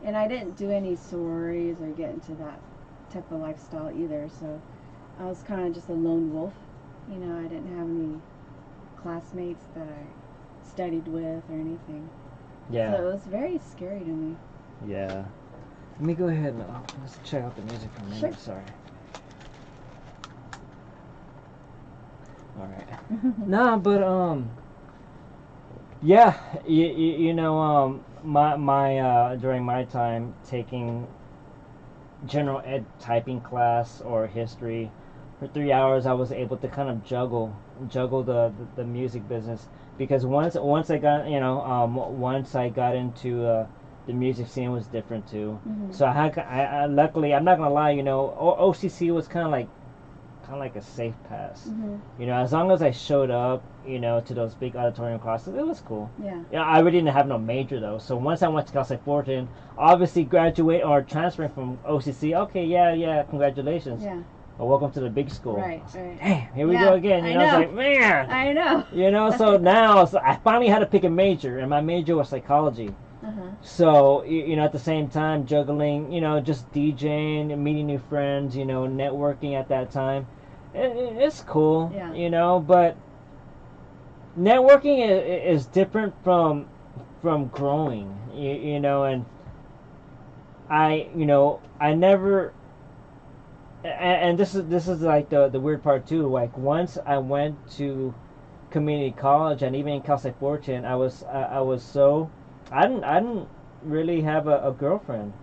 And I didn't do any sororities or get into that type of lifestyle either, so I was kind of just a lone wolf. You know, I didn't have any classmates that I studied with or anything. Yeah. So it was very scary to me. Yeah. Let me go ahead and let's check out the music for a minute. Sure. Sorry. All right. Nah, but yeah, you know, my during my time taking general ed typing class or history for 3 hours, I was able to kind of juggle the music business, because once I got, you know, once I got into the music scene was different too. Mhm. So I luckily, I'm not gonna lie, you know, OCC was kind of like a safe pass. Mhm. You know, as long as I showed up, you know, to those big auditorium classes, it was cool. Yeah. Yeah, I really didn't have no major though. So once I went to Cal State Fullerton, obviously graduate or transferring from OCC, okay, yeah, congratulations. Yeah. Well, welcome to the big school. Right. I was like, Right. damn, here we Yeah, go again. You I know, it's know. like, man. I know. You know, so now I finally had to pick a major, and my major was psychology. Uh-huh. So, you know, at the same time, juggling, you know, just DJing, meeting new friends, you know, networking at that time. It's cool, Yeah. you know, but networking is different from growing, you know, and I never, and this is like the weird part too. Like once I went to community college and even in Cal State Fullerton, I was so I didn't really have a girlfriend.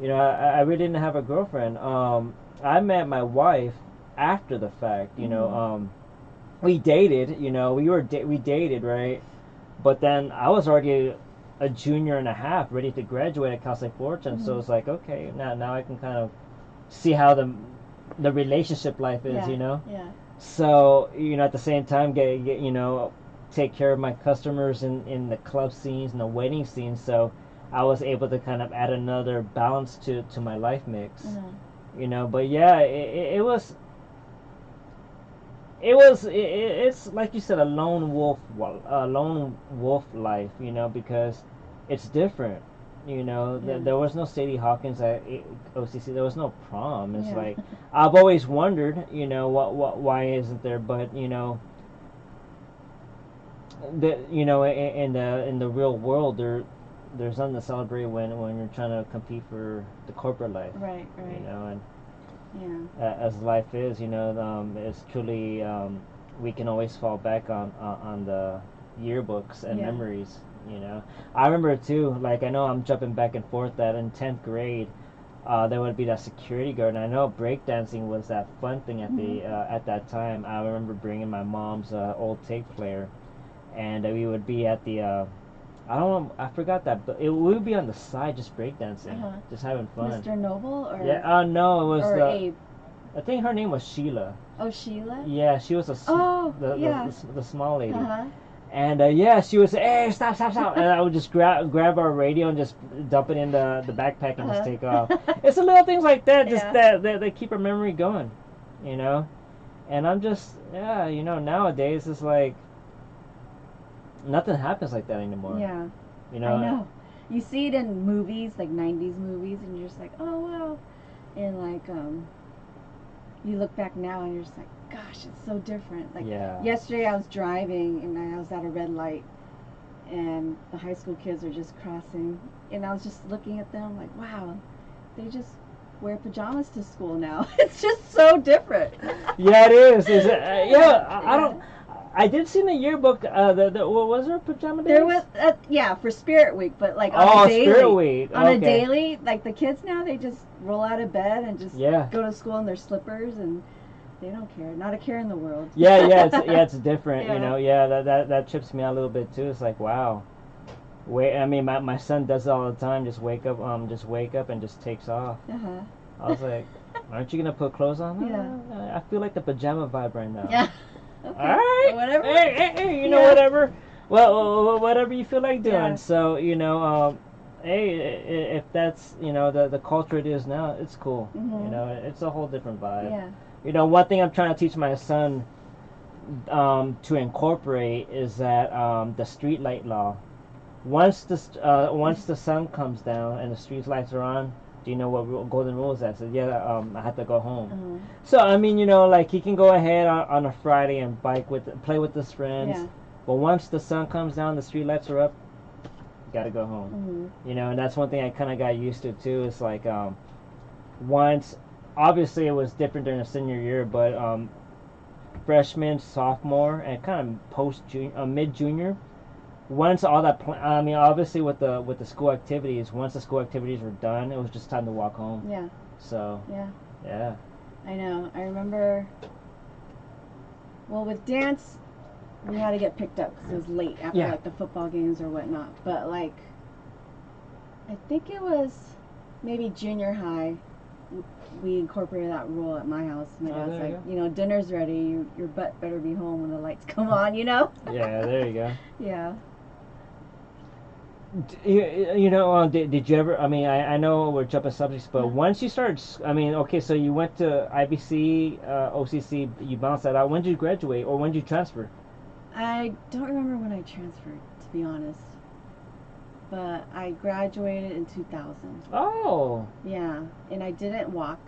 You know, I really didn't have a girlfriend. I met my wife after the fact. You know, we dated. You know, we dated, right? But then I was already a junior and a half, ready to graduate at Cal State Fullerton. So it's like, okay, now I can kind of see how the relationship life is. Yeah. You know. Yeah. So, you know, at the same time, get you know, take care of my customers in the club scenes and the wedding scenes. So I was able to kind of add another balance to my life mix. You know, but yeah, it's like you said, a lone wolf life. You know, because it's different. You know, Yeah. there was no Sadie Hawkins at OCC. There was no prom. It's Yeah. like I've always wondered, you know, why isn't there? But you know, in the real world, there's nothing to celebrate when you're trying to compete for the corporate life. Right. Right. You know, and Yeah. as life is, you know, it's truly we can always fall back on the yearbooks and Yeah. memories. You know, I remember too. Like I know I'm jumping back and forth. That in 10th grade, there would be that security guard. And I know breakdancing was that fun thing at that time. I remember bringing my mom's old tape player, and we would be at the. I don't know. I forgot that, but we would be on the side just breakdancing, just having fun. Mr. Noble or Yeah. No, it was or Abe. I think her name was Sheila. Oh, Sheila. Yeah, she was Oh, yeah. the small lady. And yeah, she would say, "Hey, stop, stop, stop!" And I would just grab our radio and just dump it in the backpack and just take off. It's the little things like that, just that keep our memory going, you know. And I'm just, yeah, you know, nowadays it's like nothing happens like that anymore. Yeah. You know. I know. You see it in movies, like 90s movies, and you're just like, oh wow. And like you look back now and you're just like, gosh, it's so different. Like yesterday I was driving and I was at a red light and the high school kids are just crossing and I was just looking at them like, wow, they just wear pajamas to school now. It's just so different. Yeah, it is. Is it? I don't. I did see in the yearbook. What was there pajama days? There was, for Spirit Week, but like on a daily. Spirit Week. On a daily, like the kids now, they just roll out of bed and just go to school in their slippers and they don't care. Not a care in the world. It's different. You know, that trips me out a little bit too. It's like, wow. I mean, my son does it all the time. Just wake up and just takes off. I was like, aren't you gonna put clothes on? Yeah. I feel like the pajama vibe right now. Yeah. Okay. All right. Whatever. Hey, you know, whatever. Well, whatever you feel like doing. Yeah. So, you know, hey, if that's, you know, the culture it is now, it's cool. You know, it's a whole different vibe. Yeah. You know, one thing I'm trying to teach my son to incorporate is that the street light law. Once the sun comes down and the street lights are on, do you know what golden rule is? I said, I have to go home. So I mean, you know, like he can go ahead on a Friday and play with his friends. Yeah. But once the sun comes down, the street lights are up, gotta go home. You know, and that's one thing I kind of got used to too. It's like once, obviously it was different during the senior year, but freshman, sophomore, and kind of mid junior. Once all that, I mean, obviously with the school activities, once the school activities were done, it was just time to walk home. Yeah. So. Yeah. I know. I remember. Well, with dance, we had to get picked up because it was late after like the football games or whatnot. But like, I think it was maybe junior high. We incorporated that rule at my house. My dad's like, you know, dinner's ready. Your butt better be home when the lights come on. You know. Yeah. There you go. Yeah. You know, did you ever? I mean, I know we're jumping subjects, but once you started, I mean, okay, so you went to IBC, OCC, you bounced that out. When did you graduate, or when did you transfer? I don't remember when I transferred, to be honest. But I graduated in 2000. Oh. Yeah, and I didn't walk.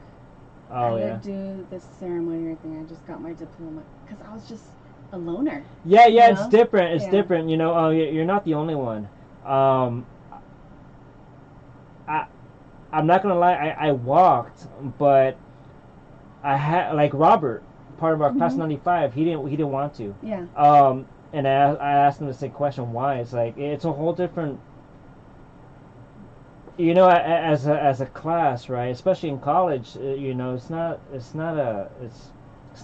Oh, I didn't do the ceremony or anything. I just got my diploma because I was just a loner. Yeah, it's different. It's different. You know, you're not the only one. I'm not gonna lie. I walked, but I had like Robert, part of our class '95. He didn't want to. Yeah. And I asked him the same question. Why? It's like it's a whole different. You know, as a class, right? Especially in college, you know, it's not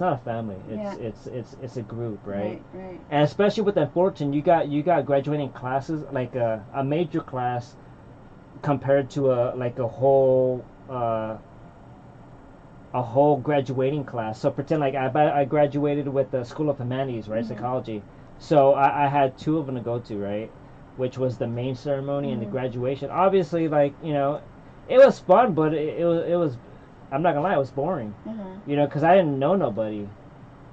a family. It's a group, right? Right. And especially with that fortune, you got graduating classes like a major class compared to a whole graduating class. So pretend like I graduated with the School of Humanities, right? Psychology. So I had two of them to go to, right? Which was the main ceremony and the graduation. Obviously, like, you know, it was fun, but it was I'm not gonna lie, it was boring. You know, because I didn't know nobody.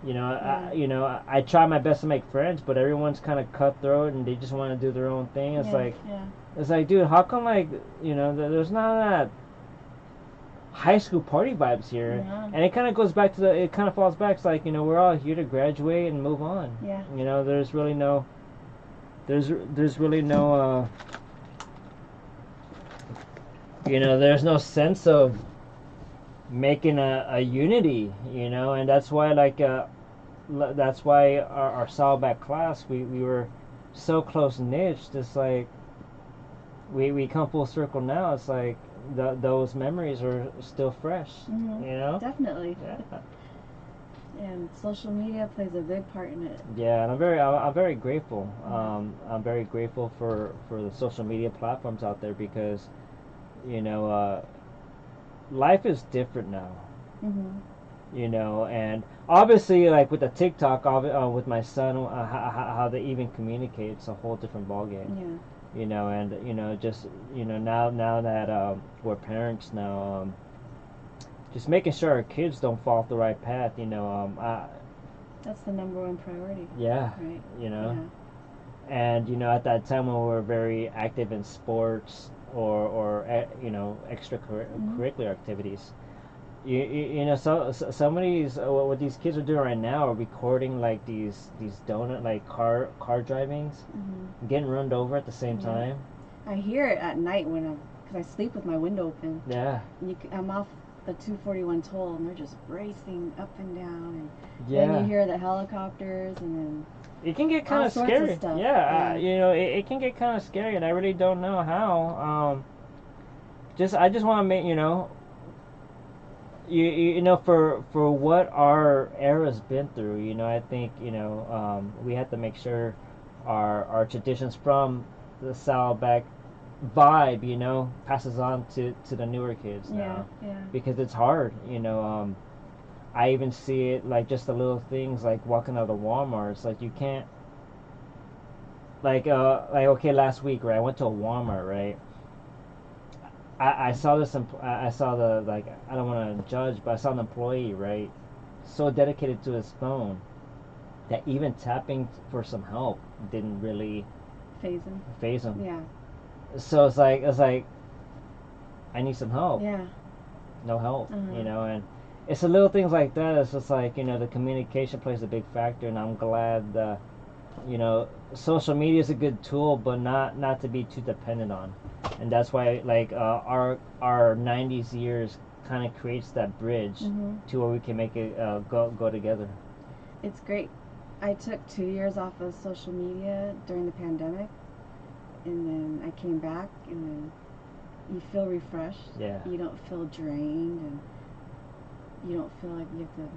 You know, I try my best to make friends, but everyone's kind of cutthroat and they just want to do their own thing. It's it's like, dude, how come, like, you know, there's not that high school party vibes here? And it kind of goes back to it kind of falls back. It's like, you know, we're all here to graduate and move on. Yeah. You know, there's really no you know, there's no sense of making a unity, you know, and that's why that's why our Saddleback class we were so close knit. Just like we come full circle now. It's like those memories are still fresh, you know. Definitely. Yeah. And social media plays a big part in it. Yeah, and I'm very grateful. I'm very grateful for the social media platforms out there because, you know, life is different now. you know. And obviously, like with the TikTok, with my son, how they even communicate, it's a whole different ballgame, Yeah. you know. And just now that we're parents now, just making sure our kids don't fall off the right path, That's the number one priority. yeah, Right. you know. Yeah. And at that time when we were very active in sports or Mm-hmm. extracurricular activities, so some of these what these kids are doing right now are recording like these donut like car drivings, Mm-hmm. getting run over at the same Yeah. time. I hear it at night because I sleep with my window open. Yeah, I'm off the 241 toll, and they're just racing up and down, and then you yeah. hear the helicopters, and then It can get kind all of sorts of scary. stuff. Yeah, Yeah. it can get kind of scary, and I really don't know how. Just I just want to make for what our era's been through, I think we have to make sure our traditions from the Saddleback vibe, passes on to the newer kids Yeah. now, Yeah. because it's hard. I even see it like just the little things like walking out of Walmart. It's like you can't like okay, last week, right? I went to a Walmart, right? I saw this. I saw the like. I don't want to judge, but I saw an employee, right, so dedicated to his phone that even tapping for some help didn't really Phasing. phase him. Yeah. So it's like I need some help. Yeah. No help, Uh-huh. and it's the little things like that. It's just like the communication plays a big factor, and I'm glad that social media is a good tool, but not to be too dependent on, and that's why like our '90s years kind of creates that bridge Mm-hmm. to where we can make it go together. It's great. I took 2 years off of social media during the pandemic, and then I came back, and then you feel refreshed. Yeah, You don't feel drained, and you don't feel like you have to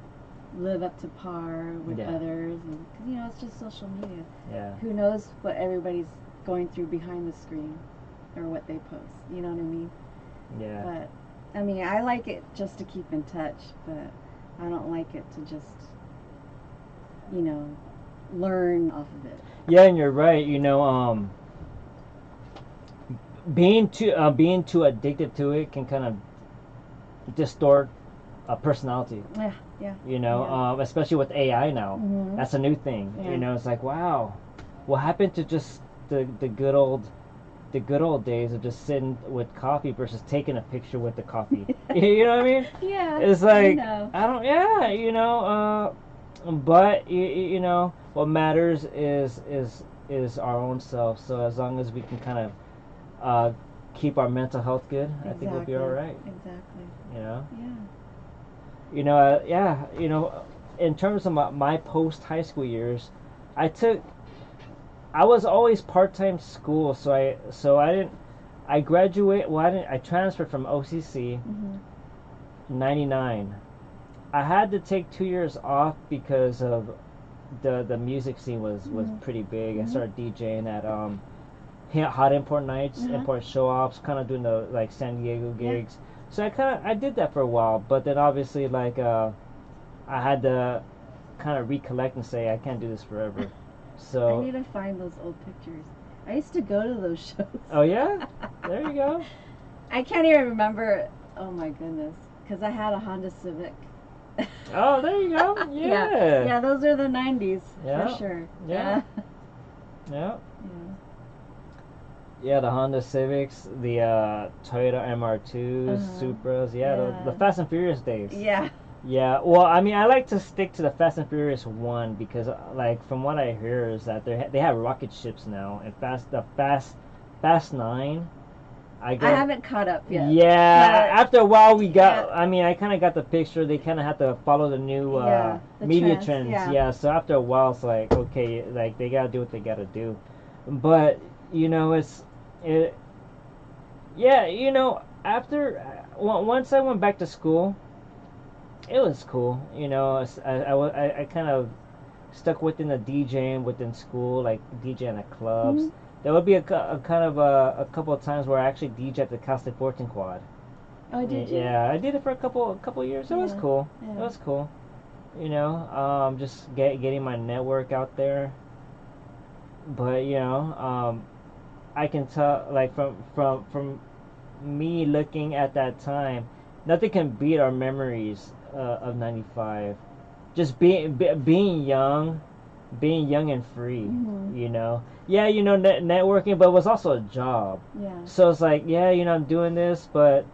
live up to par with yeah, others, and cause, it's just social media. yeah, Who knows what everybody's going through behind the screen, or what they post? You know what I mean? yeah. But I mean, I like it just to keep in touch, but I don't like it to just you know learn off of it. Yeah, and you're right. Being too addicted to it can kind of distort a personality. Yeah, yeah, yeah. Especially with AI now. Mm-hmm. That's a new thing. Yeah. It's like, wow, what happened to just the good old days of just sitting with coffee versus taking a picture with the coffee. You know what I mean? Yeah, It's I like know. I don't. Yeah, but what matters is our own self. So as long as we can kind of uh, keep our mental health good, I think we'll be all right. Exactly. You know. Yeah. Yeah. In terms of my post high school years, I took. I was always part time school, so I didn't. I graduate. Well, I didn't. I transferred from OCC Mm-hmm. '99. I had to take 2 years off because of the music scene was Mm-hmm. pretty big. I Mm-hmm. started DJing at hot import nights, Uh-huh. import show offs, kind of doing the like San Diego Yeah. gigs. So I did that for a while, but then obviously like I had to kind of recollect and say I can't do this forever. I So need to find those old pictures. I used to go to those shows. oh yeah, there you go. I can't even remember. Oh my goodness, because I had a Honda Civic. Oh, there you go. Yeah, Yeah. yeah, those are the '90s Yeah. for sure. Yeah. Yeah. Yeah, the Honda Civics, the Toyota MR2s, Uh-huh. Supras, yeah, the Yeah. Fast and Furious days. Yeah. Yeah, well, I mean, I like to stick to the Fast and Furious one because, like, from what I hear is that they have rocket ships now, and Fast Nine. I I got. haven't caught up yet. Yeah, But after a while we got. yeah, I mean, I kind of got the picture. They kind of had to follow the new yeah, the media trends. trends. Yeah. So after a while, it's like okay, like they gotta do what they gotta do, but it. Yeah, after once I went back to school, it was cool. I kind of stuck within the DJing within school, like DJing at clubs. Mm-hmm. There would be a kind of a couple of times where I actually DJ at the Cal State 14 quad. Oh, did you? Yeah, I did it for a couple years. It was Yeah. cool. Yeah. It was cool. Just getting my network out there. But I can tell, like, from me looking at that time, nothing can beat our memories of '95. Just being young and free. Mhm. Yeah, networking, but it was also a job. Yeah. So it's like, yeah, I'm doing this, but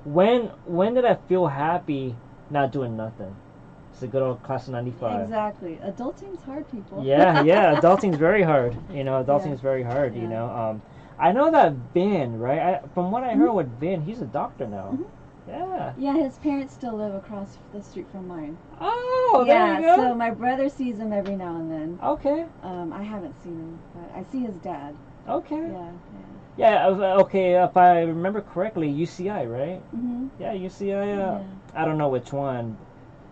when did I feel happy not doing nothing? It's a good old class of '95. Exactly. Adulting's hard, people. Yeah, adulting's very hard. Yeah. Adulting's very hard. Yeah. I know that Vin, right? From what I heard Mhm. with Vin, he's a doctor now. Mhm. Yeah. Yeah, his parents still live across the street from mine. Oh, Yeah, there you go. so my brother sees him every now and then. Okay. I haven't seen him, but I see his dad. Okay. Yeah, Yeah. Okay. If I remember correctly, UCI, right? yeah. Mhm. Yeah, UCI. Yeah. I don't know which one,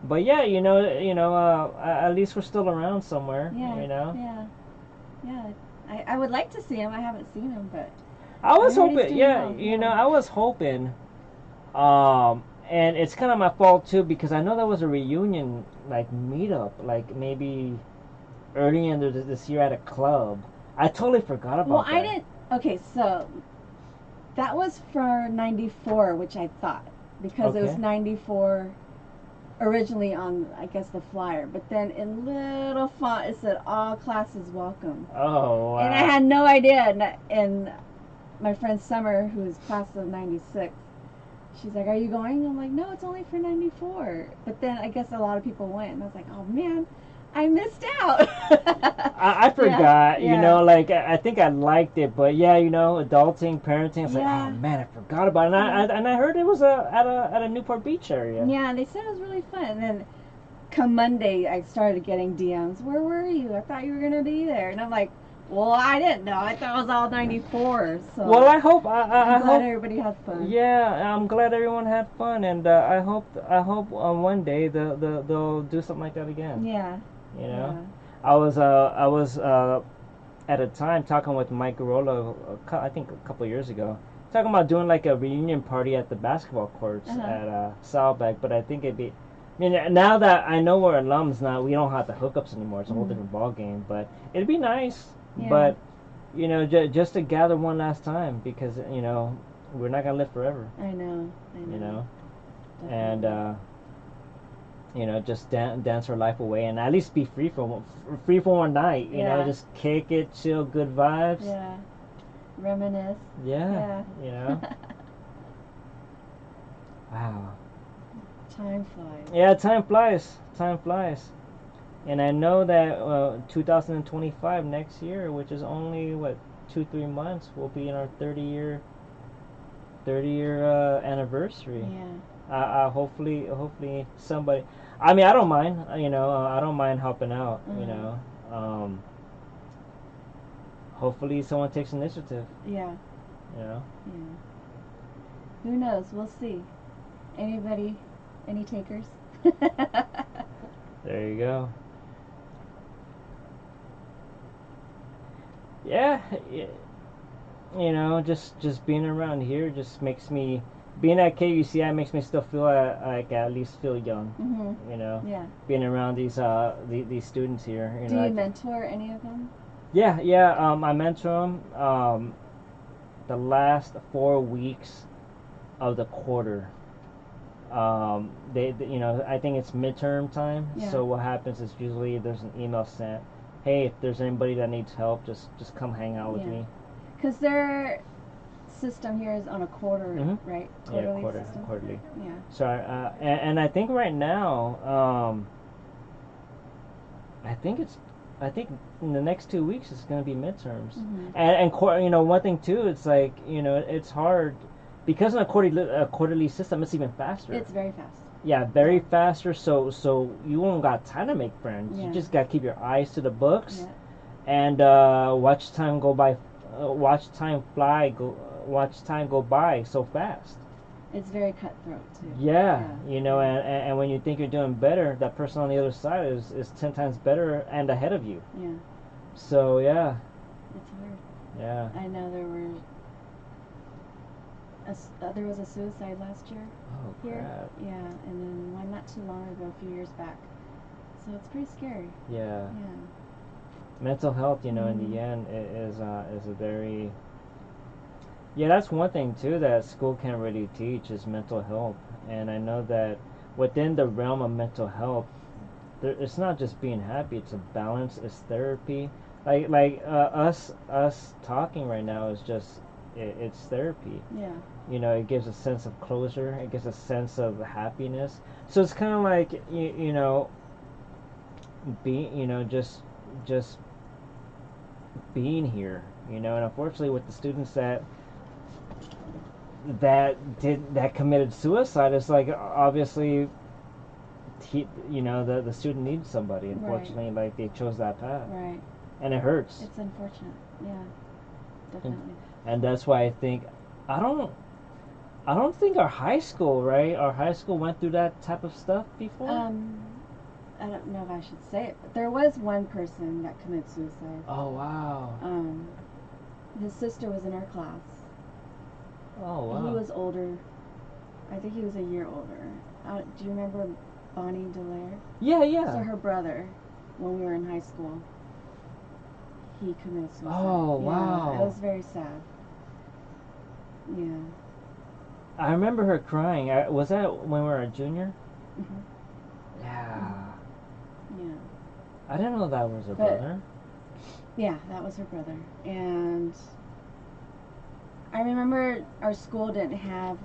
but yeah, at least we're still around somewhere. Yeah. Yeah. Yeah. I would like to see him. I haven't seen him, but I was I heard he's hoping. doing Yeah, well. Yeah. I was hoping. And it's kind of my fault too because I know there was a reunion like meetup like maybe early in this year at a club. I totally forgot about Well, that. I didn't. Okay, so that was for '94, which I thought because it was Okay. '94 originally on, I guess, the flyer, but then in little font it said all classes welcome. Oh wow. And I had no idea. And my friend Summer, who's class of '96, she's like, "Are you going?" I'm like, "No, it's only for '94." But then I guess a lot of people went, and I was like, "Oh man, I missed out." I forgot. Yeah. Like I think I liked it, but yeah, adulting, parenting. It's like, Yeah. oh man, I forgot about it. And I heard it was at a Newport Beach area. Yeah, they said it was really fun. And then come Monday, I started getting DMs. Where were you? I thought you were gonna be there. And I'm like, well, I didn't know. I thought it was all '94. So Well, I hope I'm I glad hope. everybody had fun. Yeah, I'm glad everyone had fun, and I hope one day they'll do something like that again. Yeah. You know, Yeah. I was at a time talking with Mike Garola, I think a couple of years ago, talking about doing like a reunion party at the basketball courts Uh-huh. at Saddleback, but I think it'd be. I mean, now that I know we're alums now, we don't have the hookups anymore. It's a whole different ball game, but it'd be nice. Yeah. But just to gather one last time because we're not gonna live forever. I know. And just dance our life away and at least be free for one night. Yeah. Just kick it, chill, good vibes. Yeah. Reminisce. Yeah. Yeah. Wow. Time flies. Yeah, time flies. Time flies. And I know that 2025 next year, which is only what 2-3 months, will be in our 30 year anniversary. Yeah. Hopefully somebody. I mean, I don't mind. I don't mind helping out. Hopefully someone takes initiative. Yeah. Yeah. Who knows? We'll see. Anybody? Any takers? There you go. Yeah. Just being around here just makes me. Being at KUCI makes me still feel like I at least feel young. Mm-hmm. Yeah. Being around these students here. Do you mentor any of them? Yeah. I mentor them. The last 4 weeks of the quarter. I think it's midterm time. Yeah. So what happens is usually there's an email sent. Hey, if there's anybody that needs help, just come hang out with me. Because their system here is on a quarter, right? Quarterly system? Quarterly. Yeah. So and I think right now, I think in the next 2 weeks it's gonna be midterms. And one thing too, it's like it's hard because in a quarterly system it's even faster. It's very fast. Yeah, very faster. So you won't got time to make friends. Yeah. You just gotta keep your eyes to the books, Yeah. and watch time go by. Watch time go by so fast. It's very cutthroat too. Yeah. And when you think you're doing better, that person on the other side is 10 times better and ahead of you. Yeah. So yeah. It's hard. Yeah. I know there were there was a suicide last year Oh here. crap. Yeah, and then one not too long ago, a few years back. So it's pretty scary. Yeah. Yeah. Mental health, in the end, is a very, yeah, that's one thing too that school can't really teach is mental health. And I know that within the realm of mental health, it's not just being happy; it's a balance, it's therapy. Us talking right now is just it's therapy. Yeah. It gives a sense of closure. It gives a sense of happiness. So it's kind of like be just being here. And unfortunately, with the students that committed suicide, it's like obviously the student needs somebody. Unfortunately, Right. like they chose that path, Right. and it hurts. It's unfortunate. Yeah. Definitely. And that's why I think I don't I don't think our high school, right? Our high school went through that type of stuff before. I don't know if I should say it, but there was one person that committed suicide. Oh wow. His sister was in our class. Oh wow. He was older. I think he was a year older. Do you remember Bonnie Dallaire? Yeah, yeah. So her brother, when we were in high school, he committed suicide. Oh, wow. It was very sad. Yeah. I remember her crying. Was that when we were a junior? Mhm. Yeah. Yeah. I didn't know that was her brother. Yeah, that was her brother. And I remember our school didn't have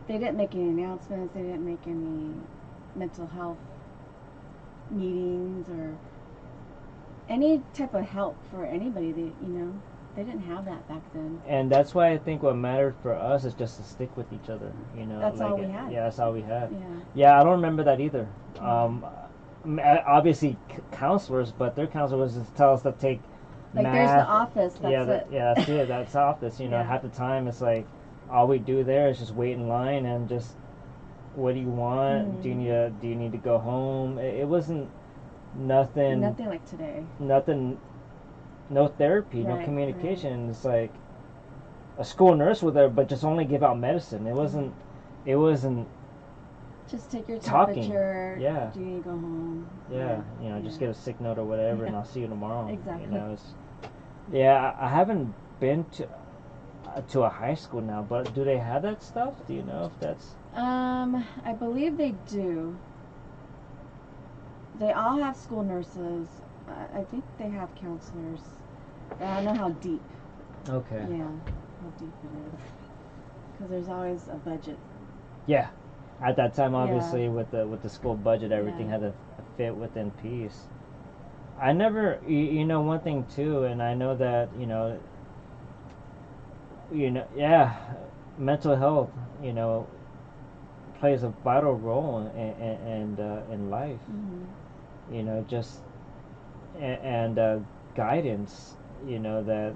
they didn't make any announcements, they didn't make any mental health meetings or any type of help for anybody. They didn't have that back then. And that's why I think what mattered for us is just to stick with each other. That's all we had. Yeah, that's all we had. Yeah. Yeah, I don't remember that either. Obviously counselors, but their counselors just tell us to take math. There's the office. That's it. Yeah, that's it. That's office. Yeah. Half the time it's like all we do there is just wait in line and just, what do you want? Mm-hmm. Do you need to go home? It wasn't nothing. Nothing like today. Nothing. No therapy, no Right, communication. right. It's like a school nurse was there, but just only give out medicine. It wasn't. Just take your talking. temperature. Yeah. Do you need to go home? Yeah. Just get a sick note or whatever, and I'll see you tomorrow. Exactly. Yeah, I haven't been to a high school now, but do they have that stuff? Do you know if that's? I believe they do. They all have school nurses. I think they have counselors. But I don't know how deep. Okay. Yeah, how deep it is. Because there's always a budget. Yeah. At that time, obviously, with the school budget, everything Yeah. had to fit within piece. I never, one thing too, and I know that yeah, mental health, plays a vital role in life. Mm-hmm. Just and guidance, that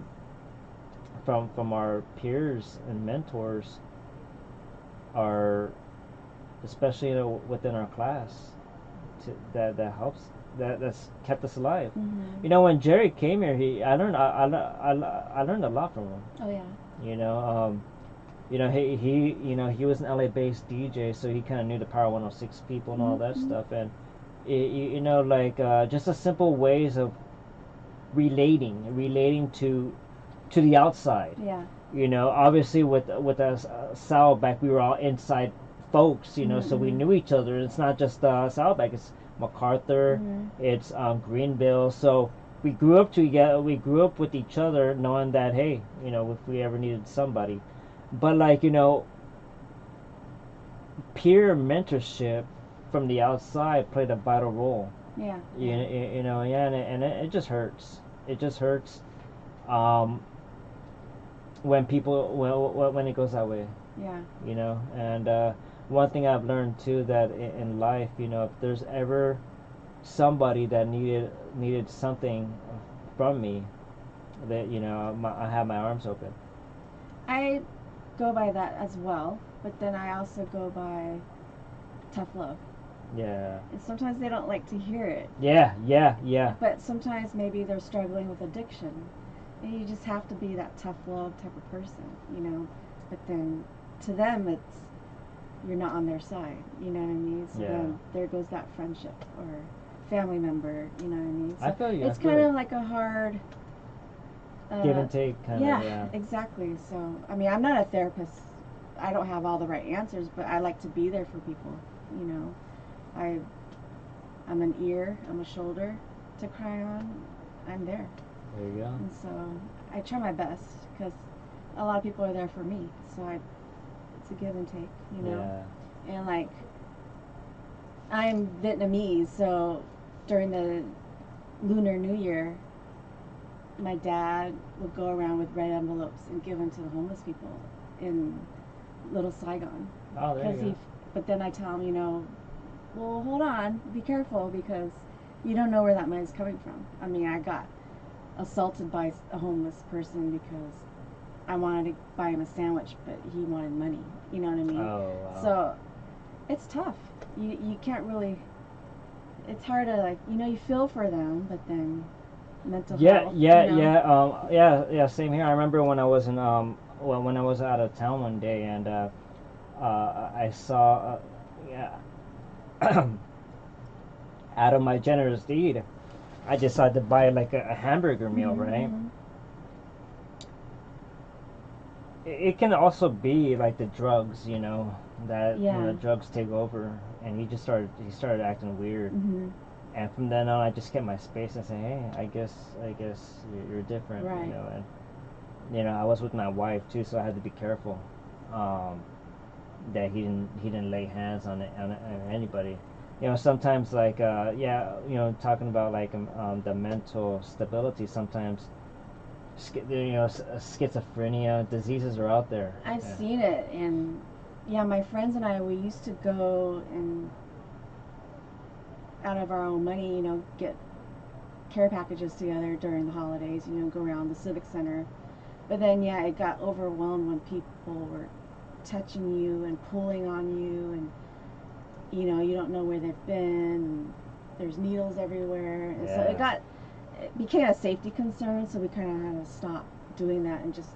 from our peers and mentors are, especially within our class, that helps, that's kept us alive. Mm-hmm. When Jerry came here, I learned a lot from him. Oh yeah. He was an LA based DJ, so he kind of knew the Power 106 people and all that stuff, and just the simple ways of relating to the outside. Yeah. Obviously with us Saddleback, we were all inside folks, so we knew each other. It's not just Saddleback, it's MacArthur, it's Greenville. So we grew up together. We grew up with each other, knowing that, hey, if we ever needed somebody. But peer mentorship from the outside played a vital role. Yeah. And it just hurts. It just hurts. When it goes that way. Yeah. And one thing I've learned too, that in life, if there's ever somebody that needed something from me, that I have my arms open. I go by that as well, but then I also go by tough love. Yeah. And sometimes they don't like to hear it. Yeah. But sometimes maybe they're struggling with addiction. And you just have to be that tough love type of person, you know. But then to them, it's you're not on their side, you know what I mean? So then there goes that friendship or family member, you know what I mean? So I feel you. it's kind of like a hard give and take kind of. Yeah, exactly. So I mean, I'm not a therapist. I don't have all the right answers, but I like to be there for people, you know. I'm an ear, I'm a shoulder to cry on. I'm there. There you go. And so I try my best because a lot of people are there for me. So it's a give and take, you know. Yeah. And like I'm Vietnamese, so during the Lunar New Year, my dad would go around with red envelopes and give them to the homeless people in Little Saigon. Oh, there you go. But then I tell him, you know, well, hold on, be careful because you don't know where that money's coming from. I mean, I got assaulted by a homeless person because I wanted to buy him a sandwich, but he wanted money. You know what I mean? Oh, wow. So it's tough. You can't really. It's hard to like, you know, you feel for them, but then mental health. Yeah. Same here. I remember when I was in when I was out of town one day and I saw out of my generous deed, I decided to buy like a hamburger meal, right? It can also be like the drugs, you know, that when the drugs take over, and he started acting weird, and from then on, I just kept my space and say, hey, I guess you're different, right. You know, and you know, I was with my wife too, so I had to be careful, that he didn't lay hands on anybody. You know, sometimes like you know, talking about like the mental stability, sometimes you know, schizophrenia diseases are out there. I've seen it, and my friends and I, we used to go and out of our own money, you know, get care packages together during the holidays, you know, go around the civic center. But then it got overwhelmed when people were touching you and pulling on you, and you know, you don't know where they've been, and there's needles everywhere, and so it became a safety concern, so we kind of had to stop doing that and just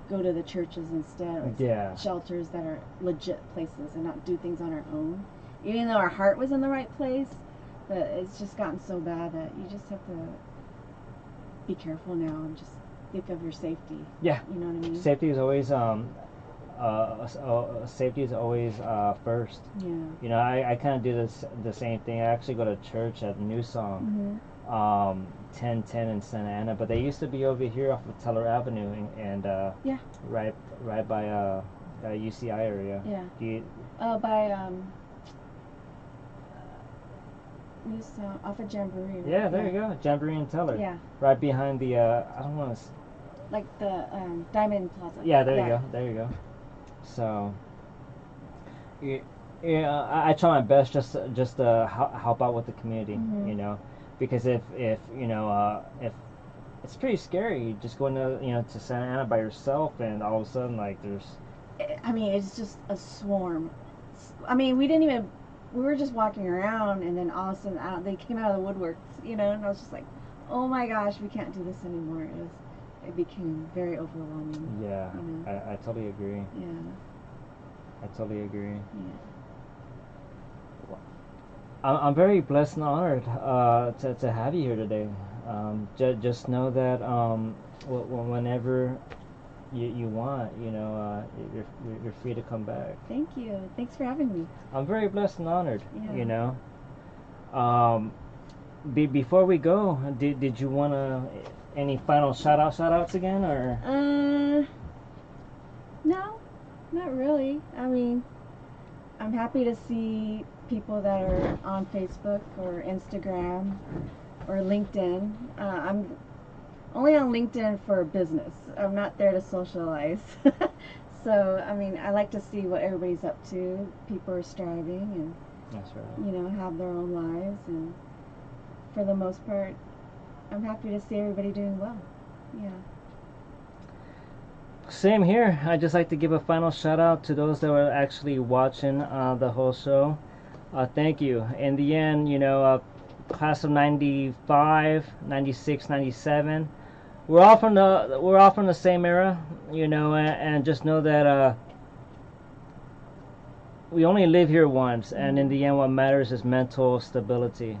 go to the churches instead, or shelters that are legit places, and not do things on our own, even though our heart was in the right place. But it's just gotten so bad that you just have to be careful now and just think of your safety. Yeah, you know what I mean. Safety is always first. Yeah. You know, I kind of do the same thing. I actually go to church at New Song, 1010 in Santa Ana, but they used to be over here off of Teller Avenue and right by UCI area. Yeah. By New Song off of Jamboree. Right? Yeah, there you go, Jamboree and Teller. Yeah. Right behind the I don't want to. Like the Diamond Plaza. Yeah, there you go. So, I try my best just to help out with the community, you know, because if you know if it's pretty scary just going to Santa Ana by yourself, and all of a sudden like there's. I mean, it's just a swarm. I mean, we were just walking around, and then all of a sudden they came out of the woodworks, you know, and I was just like, oh my gosh, we can't do this anymore. It became very overwhelming. Yeah, you know? I totally agree. Yeah. I totally agree. Yeah. I'm very blessed and honored to have you here today. Just know that whenever you want, you know, you're free to come back. Thank you. Thanks for having me. I'm very blessed and honored. Yeah. You know. Before we go, did you want to any final shout outs again, or? No, not really. I mean, I'm happy to see people that are on Facebook or Instagram or LinkedIn. I'm only on LinkedIn for business. I'm not there to socialize. So, I mean, I like to see what everybody's up to. People are striving and, that's right. You know, have their own lives, and for the most part, I'm happy to see everybody doing well. Yeah. Same here. I'd just like to give a final shout out to those that were actually watching the whole show. Thank you. In the end, you know, class of 95, 96, 97, we're all from the same era, you know, and just know that we only live here once, and in the end, what matters is mental stability.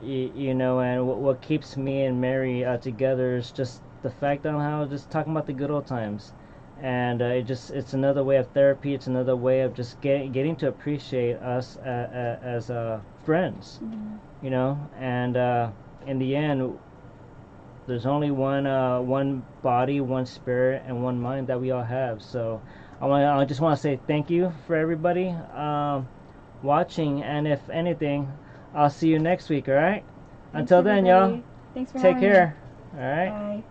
You know, and what keeps me and Mary together is just the fact on how just talking about the good old times, and it's another way of therapy. It's another way of just getting to appreciate us as friends, you know, and in the end, there's only one body, one spirit, and one mind that we all have. So I just want to say thank you for everybody watching, and if anything, I'll see you next week. All right. Thanks, Until then, y'all, everybody. Thanks for take having me. care. All right. Bye.